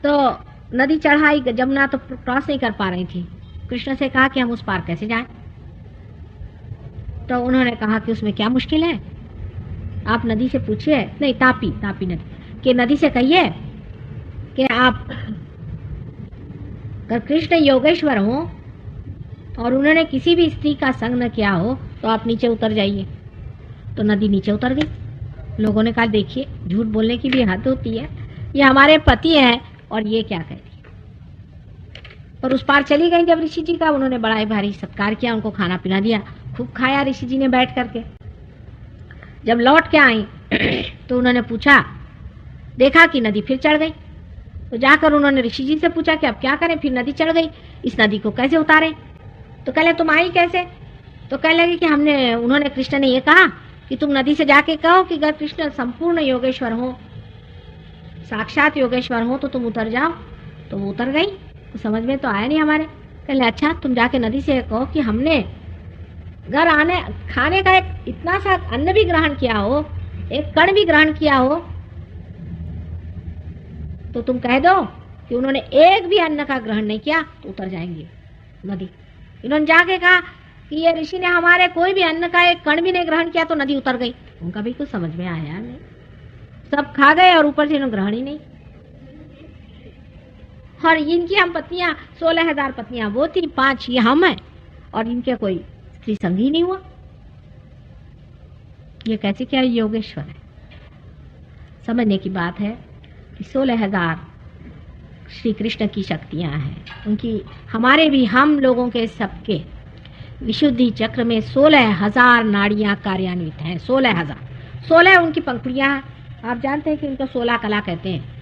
तो नदी चढ़ाई जमुना तो क्रॉस नहीं कर पा रही थी। कृष्ण से कहा कि हम उस पार कैसे जाएं? तो उन्होंने कहा कि उसमें क्या मुश्किल है, आप नदी से पूछिए, नहीं तापी नदी, कि नदी से कहिए कि आप अगर कृष्ण योगेश्वर हो और उन्होंने किसी भी स्त्री का संग न किया हो तो आप नीचे उतर जाइए। तो नदी नीचे उतर गई। लोगों ने कहा देखिए झूठ बोलने की भी हद होती है, ये हमारे पति हैं और ये क्या कह रही। और उस पार चली गई। जब ऋषि जी का उन्होंने बड़ा ही भारी सत्कार किया, उनको खाना पीना दिया, खूब खाया ऋषि जी ने बैठ करके। जब लौट के आई तो उन्होंने पूछा, देखा कि नदी फिर चढ़ गई। तो जाकर उन्होंने ऋषि जी से पूछा कि अब क्या करें, फिर नदी चढ़ गई, इस नदी को कैसे उतारें। तो कह ले तुम आई कैसे। तो कह लगे कि उन्होंने कृष्ण ने ये कहा कि तुम नदी से जाके कहो कि अगर कृष्ण संपूर्ण योगेश्वर हो, साक्षात योगेश्वर हो, तो तुम उतर जाओ। तो वो उतर गई। तो समझ में तो आया नहीं हमारे। कह ले अच्छा तुम जाके नदी से कहो कि हमने घर आने खाने का एक इतना सा अन्न भी ग्रहण किया हो, एक कण भी ग्रहण किया हो, तो तुम कह दो कि उन्होंने एक भी अन्न का ग्रहण नहीं किया, तो उतर जाएंगे नदी। इन्होंने जाके कहा कि ये ऋषि ने हमारे कोई भी अन्न का एक कण भी नहीं ग्रहण किया, तो नदी उतर गई। उनका भी कुछ समझ में आया नहीं, सब खा गए और ऊपर से इन्होंने ग्रहण ही नहीं। और इनकी हम पत्नियां 16,000 पत्नियां वो थी, 5 ये हम हैं, और इनके कोई स्त्री संग ही नहीं हुआ। ये कैसे क्या योगेश्वर है। समझने की बात है कि 16,000 श्री कृष्ण की शक्तियां हैं, उनकी हमारे भी हम लोगों के सबके विशुद्धि चक्र में 16,000 नाड़ियां कार्यान्वित हैं। 16 उनकी पंखुड़ियां हैं। आप जानते हैं कि उनको 16 कला कहते हैं।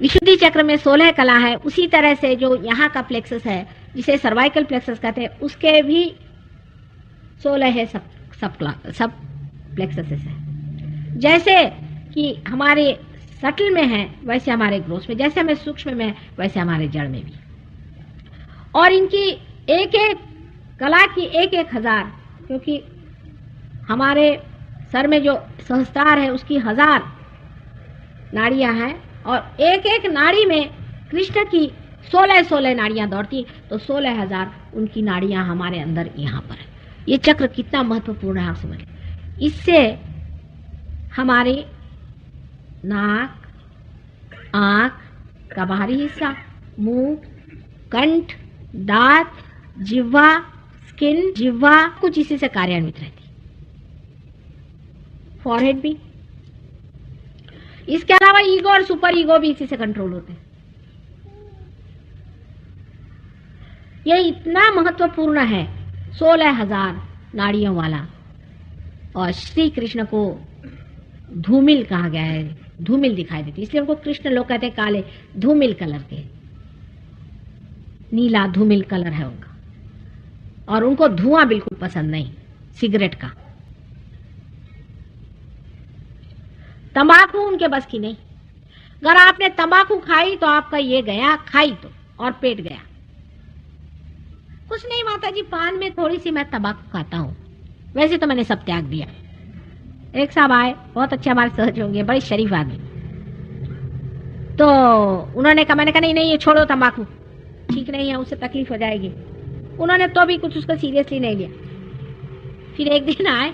विशुद्धि चक्र में 16 कला है। उसी तरह से जो यहाँ का प्लेक्सस है, जिसे सर्वाइकल प्लेक्सस कहते हैं, उसके भी 16 है, सब प्लेक्सस है। जैसे कि हमारे सटल में है वैसे हमारे ग्रोस में, जैसे हमें सूक्ष्म में वैसे हमारे जड़ में भी। और इनकी एक एक कला की 1,000, क्योंकि हमारे सर में जो सहस्त्रार है उसकी 1000 नाड़ियां हैं, और एक एक नाड़ी में कृष्ण की 16 नाड़ियां दौड़ती, तो 16,000 उनकी नाड़ियां हमारे अंदर यहाँ पर है। ये चक्र कितना महत्वपूर्ण है आप समझ। इससे हमारे नाक, आंख का बाहरी हिस्सा, मुंह, कंठ, दांत, जिह्वा, स्किन, जिह्वा कुछ इसी से कार्यान्वित रहती। फॉरहेड भी। इसके अलावा ईगो और सुपर ईगो भी इसी से कंट्रोल होते हैं। ये इतना महत्वपूर्ण है 16,000 नाड़ियों वाला। और श्री कृष्ण को धूमिल कहा गया है, धूमिल दिखाई देती, इसलिए उनको कृष्ण लोग कहते हैं काले, धूमिल कलर के, नीला धूमिल कलर है उनका। और उनको धुआं बिल्कुल पसंद नहीं, सिगरेट का। तंबाकू उनके बस की नहीं। अगर आपने तंबाकू खाई तो आपका ये गया, खाई तो, और पेट गया। कुछ नहीं माता जी, पान में थोड़ी सी मैं तंबाकू खाता हूं, वैसे तो मैंने सब त्याग दिया। एक साहब आए, बहुत अच्छे हमारे सहज होंगे, बड़े शरीफ आदमी। तो उन्होंने कहा, मैंने कहा नहीं ये छोड़ो, तंबाकू ठीक नहीं है, उससे तकलीफ हो जाएगी। उन्होंने तो भी कुछ उसको सीरियसली नहीं लिया। फिर एक दिन आए,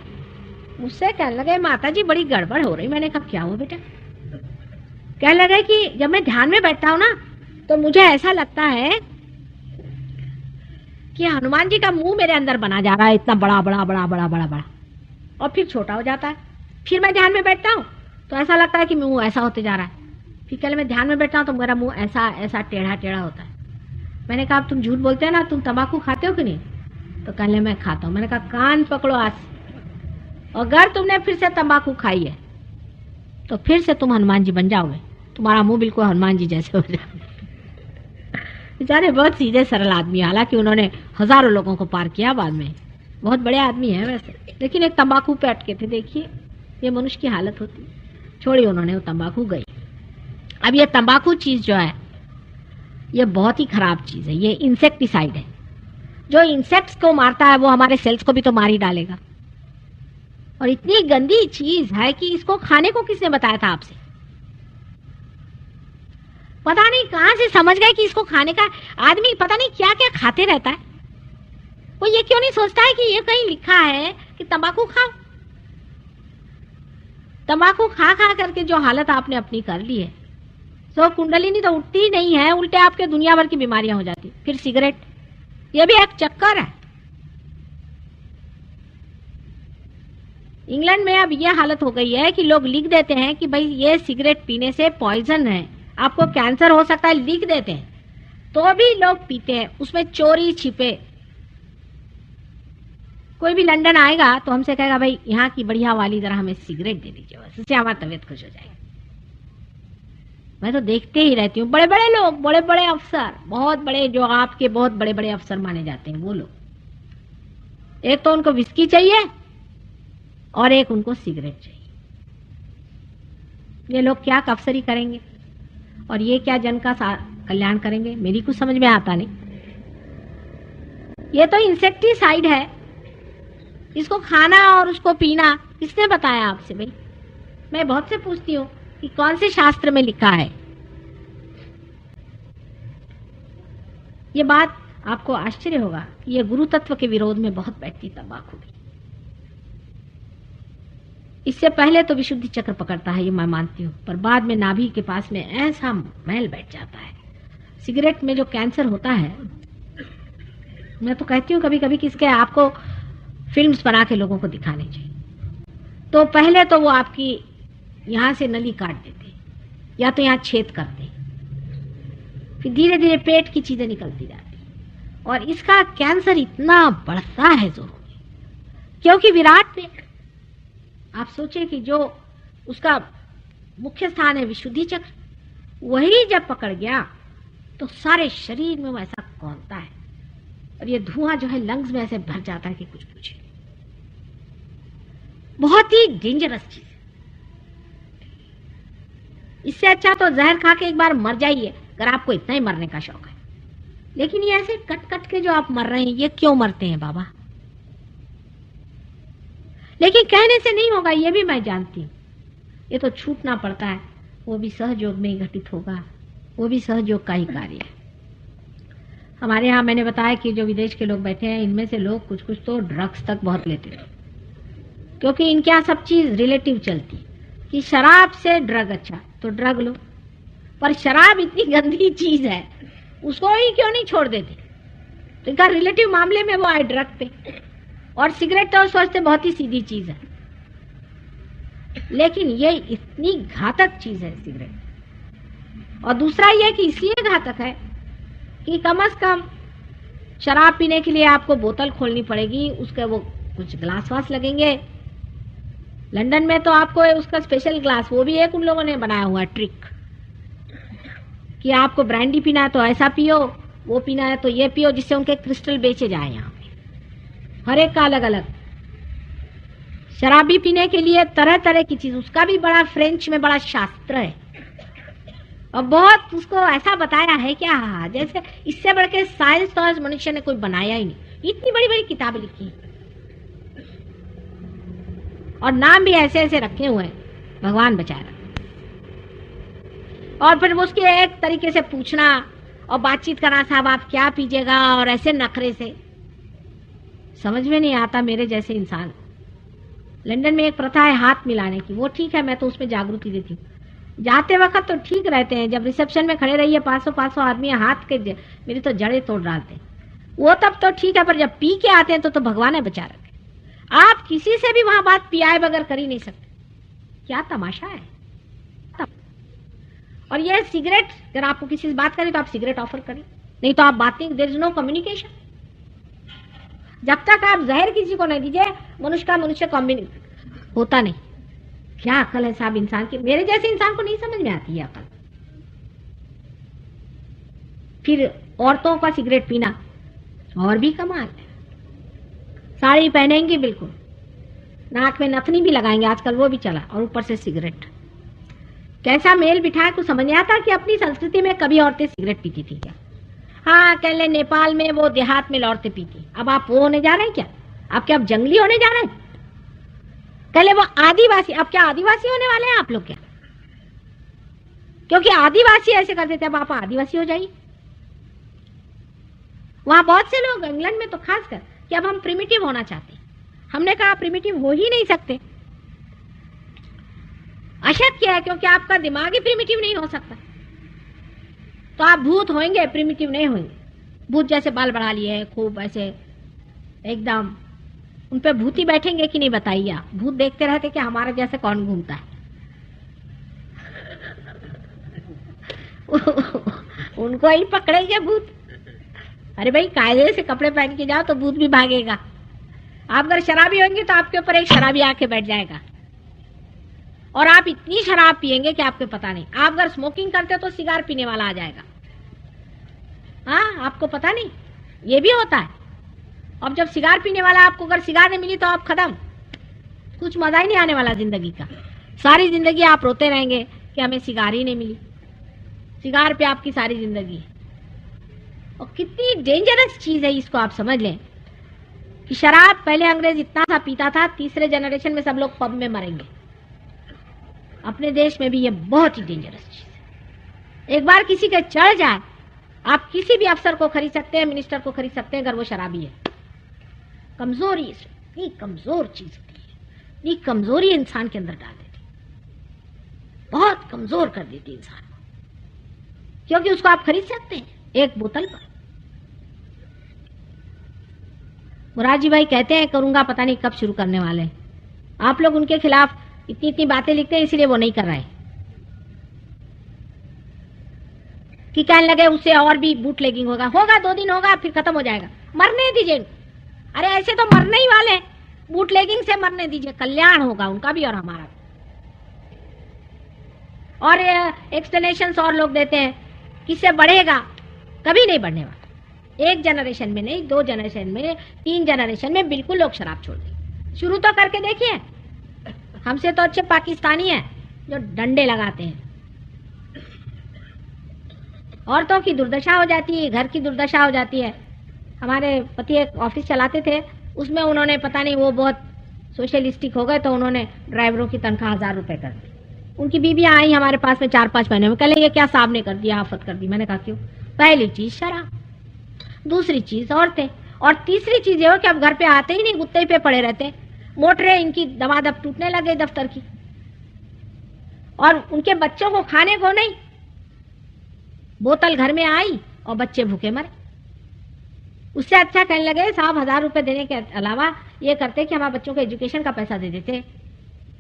मुझसे कहने लगे, माता जी बड़ी गड़बड़ हो रही। मैंने कहा क्या हुआ बेटा। कहने लगे कि जब मैं ध्यान में बैठता हूं ना, तो मुझे ऐसा लगता है कि हनुमान जी का मुंह मेरे अंदर बना जा रहा है, इतना बड़ा बड़ा बड़ा बड़ा बड़ा बड़ा, और फिर छोटा हो जाता है। फिर मैं ध्यान में बैठता हूँ तो ऐसा लगता है कि मुंह ऐसा होते जा रहा है। फिर कल मैं ध्यान में बैठता हूँ तो मेरा मुंह ऐसा ऐसा टेढ़ा टेढ़ा होता है। मैंने कहा तुम झूठ बोलते हो ना, तुम तंबाकू खाते हो कि नहीं। तो कहने मैं खाता हूँ। मैंने कहा कान पकड़ो आज, अगर तुमने फिर से तंबाकू खाई है तो फिर से तुम हनुमान जी बन जाओगे, तुम्हारा मुंह बिल्कुल हनुमान जी जैसे हो जाएगा। बेचारे बहुत सीधे सरल आदमी, हालांकि उन्होंने हजारों लोगों को पार किया बाद में, बहुत बड़े आदमी हैं वैसे, लेकिन एक तंबाकू पे अटके थे। देखिए ये मनुष्य की हालत होती। छोड़ी उन्होंने, वो तंबाकू गई। अब ये तंबाकू चीज जो है ये बहुत ही खराब चीज है। ये इंसेक्टिसाइड है, जो इंसेक्ट्स को मारता है वो हमारे सेल्स को भी तो मार ही डालेगा। और इतनी गंदी चीज है कि इसको खाने को किसने बताया था आपसे। पता नहीं कहां से समझ गए कि इसको खाने का। आदमी पता नहीं क्या क्या खाते रहता है। वो ये क्यों नहीं सोचता है कि ये कहीं लिखा है कि तंबाकू खाओ। तंबाकू खा खा करके जो हालत आपने अपनी कर ली है, तो कुंडलिनी तो उठती ही नहीं है, उल्टे आपके दुनिया भर की बीमारियां हो जाती। फिर सिगरेट, ये भी एक चक्कर है। इंग्लैंड में अब यह हालत हो गई है कि लोग लिख देते हैं कि भाई ये सिगरेट पीने से पॉइजन है, आपको कैंसर हो सकता है, लिख देते हैं, तो भी लोग पीते हैं। उसमें चोरी छिपे। कोई भी लंदन आएगा तो हमसे कहेगा भाई यहाँ की बढ़िया वाली जरा हमें सिगरेट दे दीजिए, बस उससे हमारी तबीयत खुश हो जाएगी। मैं तो देखते ही रहती हूँ, बड़े बड़े लोग, बड़े बड़े अफसर, बहुत बड़े, जो आपके बहुत बड़े बड़े अफसर माने जाते हैं, वो लोग, एक तो उनको विस्की चाहिए और एक उनको सिगरेट चाहिए। ये लोग क्या अफसरी करेंगे और ये क्या जन का कल्याण करेंगे, मेरी कुछ समझ में आता नहीं। ये तो इंसेक्टिसाइड है, इसको खाना और उसको पीना किसने बताया आपसे भाई? मैं बहुत से पूछती हूँ कि कौन से शास्त्र में लिखा है। ये बात आपको आश्चर्य होगा कि ये गुरु तत्व के विरोध में बहुत बैठती तंबाकू भी। इससे पहले तो विशुद्धि चक्र पकड़ता है, ये मैं मानती हूँ, पर बाद में नाभि के पास में ऐसा मैल बैठ जाता है। सिगरेट में जो कैंसर होता है, मैं तो कहती हूँ कभी कभी कि इसके आपको फिल्म्स बना के लोगों को दिखाने चाहिए। तो पहले तो वो आपकी यहां से नली काट देते या तो यहां छेद करते, फिर धीरे धीरे पेट की चीजें निकलती जाती, और इसका कैंसर इतना बढ़ता है जोरों में, क्योंकि विराट में आप सोचे कि जो उसका मुख्य स्थान है विशुद्धि चक्र, वही जब पकड़ गया तो सारे शरीर में वो ऐसा कौनता है, और ये धुआं जो है लंग्स में ऐसे भर जाता है कि कुछ पूछे। बहुत ही डेंजरस चीज है। इससे अच्छा तो जहर खा के एक बार मर जाइए, अगर आपको इतना ही मरने का शौक है। लेकिन ये ऐसे कट कट के जो आप मर रहे हैं, ये क्यों मरते हैं बाबा? लेकिन कहने से नहीं होगा, ये भी मैं जानती हूं। ये तो छूटना पड़ता है, वो भी सहयोग में ही घटित होगा, वो भी सहयोग का ही कार्य है। हमारे यहाँ मैंने बताया कि जो विदेश के लोग बैठे हैं, इनमें से लोग कुछ कुछ तो ड्रग्स तक बहुत लेते हैं, क्योंकि इनके यहाँ सब चीज रिलेटिव चलती कि शराब से ड्रग अच्छा, तो ड्रग लो। पर शराब इतनी गंदी चीज है, उसको ही क्यों नहीं छोड़ देते? तो इनका रिलेटिव मामले में वो आए ड्रग पे। और सिगरेट तो सोचते बहुत ही सीधी चीज है, लेकिन ये इतनी घातक चीज है सिगरेट। और दूसरा ये कि इसलिए घातक है कि कम से कम शराब पीने के लिए आपको बोतल खोलनी पड़ेगी, उसके वो कुछ ग्लास वास लगेंगे। लंदन में तो आपको उसका स्पेशल ग्लास, वो भी एक उन लोगों ने बनाया हुआ ट्रिक कि आपको ब्रांडी पीना है तो ऐसा पियो, वो पीना है तो ये पियो, जिससे उनके क्रिस्टल बेचे जाए यहाँ पे, हर एक का अलग अलग। शराबी पीने के लिए तरह तरह की चीज, उसका भी बड़ा फ्रेंच में बड़ा शास्त्र है, और बहुत उसको ऐसा बताया है क्या जैसे इससे बढ़ के साइंस तो आज मनुष्य ने कोई बनाया ही नहीं। इतनी बड़ी बड़ी किताबें लिखी और नाम भी ऐसे ऐसे रखे हुए हैं, भगवान बचाए। और फिर उसके एक तरीके से पूछना और बातचीत करना, साहब आप क्या पीजिएगा, और ऐसे नखरे से समझ में नहीं आता मेरे जैसे इंसान। लंदन में एक प्रथा है हाथ मिलाने की, वो ठीक है, मैं तो उसमें जागृति देती हूँ। जाते वक्त तो ठीक रहते हैं, जब रिसेप्शन में खड़े रहिए 500 आदमी हाथ के मेरी तो जड़ें तोड़ डालते हैं, वो तब तो ठीक है, पर जब पी के आते हैं तो भगवान है बचा रखे। आप किसी से भी वहां बात पियाए बगैर कर ही नहीं सकते, क्या तमाशा है। और ये सिगरेट, अगर आपको किसी से बात करें तो आप सिगरेट ऑफर करें, नहीं तो आप बात नहीं, देयर इज नो कम्युनिकेशन। जब तक आप जहर किसी को नहीं दीजिए, मनुष्य का मनुष्य कॉम्बिनेशन होता नहीं। क्या अकल है साहब इंसान की, मेरे जैसे इंसान को नहीं समझ में आती है अकल। फिर औरतों का सिगरेट पीना और भी कमाल है, साड़ी पहनेंगी बिल्कुल, नाक में नथनी भी लगाएंगे आजकल, वो भी चला, और ऊपर से सिगरेट। कैसा मेल बिठाया, कुछ समझ नहीं आता कि अपनी संस्कृति में कभी औरतें सिगरेट पीती थी क्या? हाँ कह ले नेपाल में वो देहात में औरतें पीती, अब आप वो होने जा रहे हैं क्या? आप क्या अब जंगली होने जा रहे हैं? कह ले वो आदिवासी, अब क्या आदिवासी होने वाले हैं आप लोग क्या? क्योंकि आदिवासी ऐसे करते थे, अब आप आदिवासी हो जाइए। वहां बहुत से लोग, इंग्लैंड में तो खासकर, कि अब हम प्रिमिटिव होना चाहते हैं। हमने कहा प्रिमिटिव हो ही नहीं सकते। अशक्य है, क्योंकि आपका दिमाग ही प्रिमिटिव नहीं हो सकता। तो आप भूत होंगे, प्रिमिटिव नहीं होंगे। भूत जैसे बाल बढ़ा लिए हैं खूब ऐसे एकदम, उन पे भूती बैठेंगे कि नहीं बताइए आप? भूत देखते रहते कि हमारे जैसे कौन घूमता है। उनको ही पकड़ेंगे भूत। अरे भाई, कायदे से कपड़े पहन के जाओ तो भूत भी भागेगा। आप अगर शराबी होंगे तो आपके ऊपर एक शराबी आके बैठ जाएगा, और आप इतनी शराब पिएंगे कि आपको पता नहीं। आप अगर स्मोकिंग करते हो तो सिगार पीने वाला आ जाएगा। हाँ, आपको पता नहीं, ये भी होता है। अब जब सिगार पीने वाला, आपको अगर सिगार नहीं मिली तो आप खत्म, कुछ मजा ही नहीं आने वाला जिंदगी का। सारी जिंदगी आप रोते रहेंगे कि हमें सिगार ही नहीं मिली। सिगार पे आपकी सारी जिंदगी है। और कितनी डेंजरस चीज है, इसको आप समझ लें कि शराब पहले अंग्रेज इतना सा पीता था, तीसरे जनरेशन में सब लोग पब में मरेंगे। अपने देश में भी ये बहुत ही डेंजरस चीज है। एक बार किसी के चढ़ जाए, आप किसी भी अफसर को खरीद सकते हैं, मिनिस्टर को खरीद सकते हैं, अगर वो शराबी है। कमजोरी, इतनी कमजोर चीज होती है, इतनी कमजोरी इंसान के अंदर डाल देती, बहुत कमजोर कर देती इंसान को, क्योंकि उसको आप खरीद सकते हैं एक बोतल पर। मुरारजी भाई कहते हैं करूंगा, पता नहीं कब शुरू करने वाले हैं। आप लोग उनके खिलाफ इतनी इतनी बातें लिखते हैं, इसलिए वो नहीं कर रहे कि कहने लगे उससे और भी बूट लेगिंग होगा। 2 दिन होगा, फिर खत्म हो जाएगा। मरने दीजिए। अरे ऐसे तो मरने ही वाले हैं, बूट लेगिंग से मरने दीजिए, कल्याण होगा उनका भी और हमारा भी। और एक्सप्लेनेशंस और लोग देते हैं किससे बढ़ेगा, कभी नहीं बढ़ने वाला। 1 जनरेशन में नहीं, 2 जनरेशन में, 3 जनरेशन में बिल्कुल लोग शराब छोड़ देंगे। शुरू तो करके देखिए। हमसे तो अच्छे पाकिस्तानी हैं जो डंडे लगाते हैं। औरतों की दुर्दशा हो जाती है, घर की दुर्दशा हो जाती है। हमारे पति एक ऑफिस चलाते थे, उसमें उन्होंने पता नहीं वो बहुत सोशलिस्टिक हो गए, तो उन्होंने ड्राइवरों की तनख्वाह 1000 रुपए कर दी। उनकी बीबियां आई हमारे पास में 4-5 महीने में, कह ये क्या साहब ने कर दिया, आफत कर दी। मैंने कहा क्यों? पहली चीज शराब, दूसरी चीज औरतें, और तीसरी चीज ये हो कि अब घर पे आते ही नहीं, गुत्ते पे पड़े रहते। मोटरें इनकी दबादब टूटने लगे दफ्तर की, और उनके बच्चों को खाने को नहीं, बोतल घर में आई और बच्चे भूखे मरे। उससे अच्छा कहने लगे साहब 1000 रुपए देने के अलावा ये करते कि हमारे बच्चों को एजुकेशन का पैसा दे देते,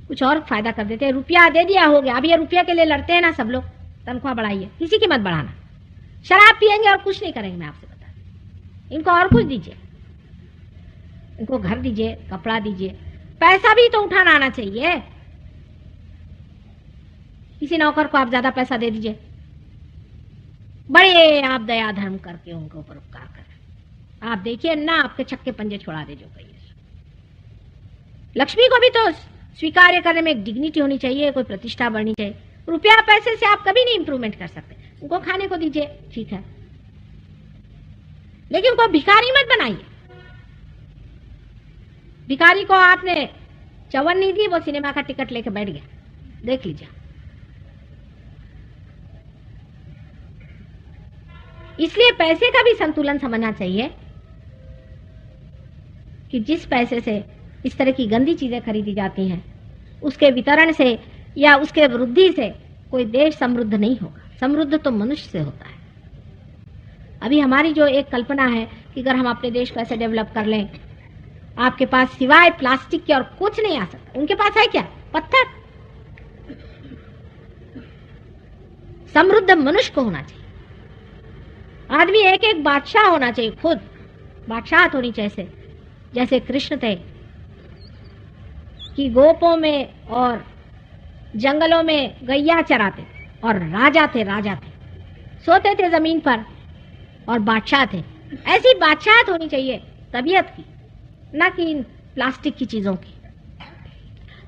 कुछ और फायदा कर देते। रुपया दे दिया, हो गया। अब ये रुपया के लिए लड़ते हैं ना सब लोग, तनख्वाह बढ़ाइए, किसी की मत बढ़ाना। शराब पियेंगे और कुछ नहीं करेंगे, मैं आपसे बता। इनको और कुछ दीजिए, इनको घर दीजिए, कपड़ा दीजिए, पैसा भी तो उठाना आना चाहिए। किसी नौकर को आप ज्यादा पैसा दे दीजिए, बड़े आप दया धर्म करके उनके ऊपर उपकार करें। आप देखिए ना, आपके छक्के पंजे छोड़ा दे जो कहिए। लक्ष्मी को भी तो स्वीकार्य करने में एक डिग्निटी होनी चाहिए, कोई प्रतिष्ठा बढ़नी चाहिए। रुपया पैसे से आप कभी नहीं इंप्रूवमेंट कर सकते। उनको खाने को दीजिए, ठीक है, लेकिन उनको भिखारी मत बनाइए। भिखारी को आपने चवन नहीं दी, वो सिनेमा का टिकट लेके बैठ गया, देख लीजिए। इसलिए पैसे का भी संतुलन समझना चाहिए कि जिस पैसे से इस तरह की गंदी चीजें खरीदी जाती हैं, उसके वितरण से या उसके वृद्धि से कोई देश समृद्ध नहीं होगा। समृद्ध तो मनुष्य से होता है। अभी हमारी जो एक कल्पना है कि अगर हम अपने देश को ऐसे डेवलप कर लें, आपके पास सिवाय प्लास्टिक के और कुछ नहीं आ सकता। उनके पास है क्या? पत्थर। समृद्ध मनुष्य को होना चाहिए। आदमी एक एक बादशाह होना चाहिए, खुद बादशाहत होनी चाहिए। जैसे कृष्ण थे कि गोपों में और जंगलों में गैया चराते और राजा थे, सोते थे जमीन पर और बादशाह थे। ऐसी बादशाहत होनी चाहिए तबीयत की, ना कि प्लास्टिक की चीजों की।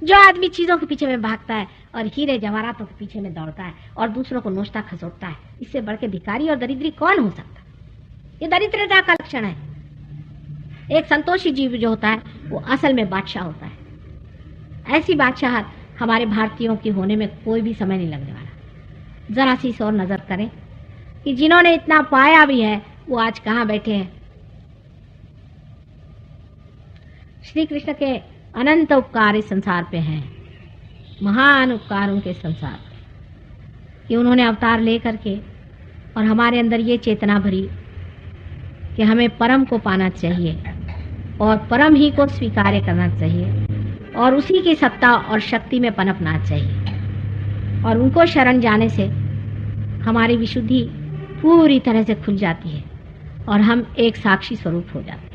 जो आदमी चीजों के पीछे में भागता है और हीरे जवाहरातों के पीछे में दौड़ता है और दूसरों को नोचता खसोटता है, इससे बढ़ के भिखारी और दरिद्री कौन हो सकता? ये दरिद्रता का लक्षण है। एक संतोषी जीव जो होता है वो असल में बादशाह होता है। ऐसी बादशाहत हमारे भारतीयों की होने में कोई भी समय नहीं लगने वाला। जरा सी और नजर करें कि जिन्होंने इतना पाया भी है वो आज कहां बैठे हैं। श्री कृष्ण के अनंत उपकार इस संसार पे हैं। महान उपकार उनके संसार कि उन्होंने अवतार ले करके और हमारे अंदर ये चेतना भरी कि हमें परम को पाना चाहिए और परम ही को स्वीकार करना चाहिए और उसी की सत्ता और शक्ति में पनपना चाहिए और उनको शरण जाने से हमारी विशुद्धि पूरी तरह से खुल जाती है और हम एक साक्षी स्वरूप हो जाते हैं।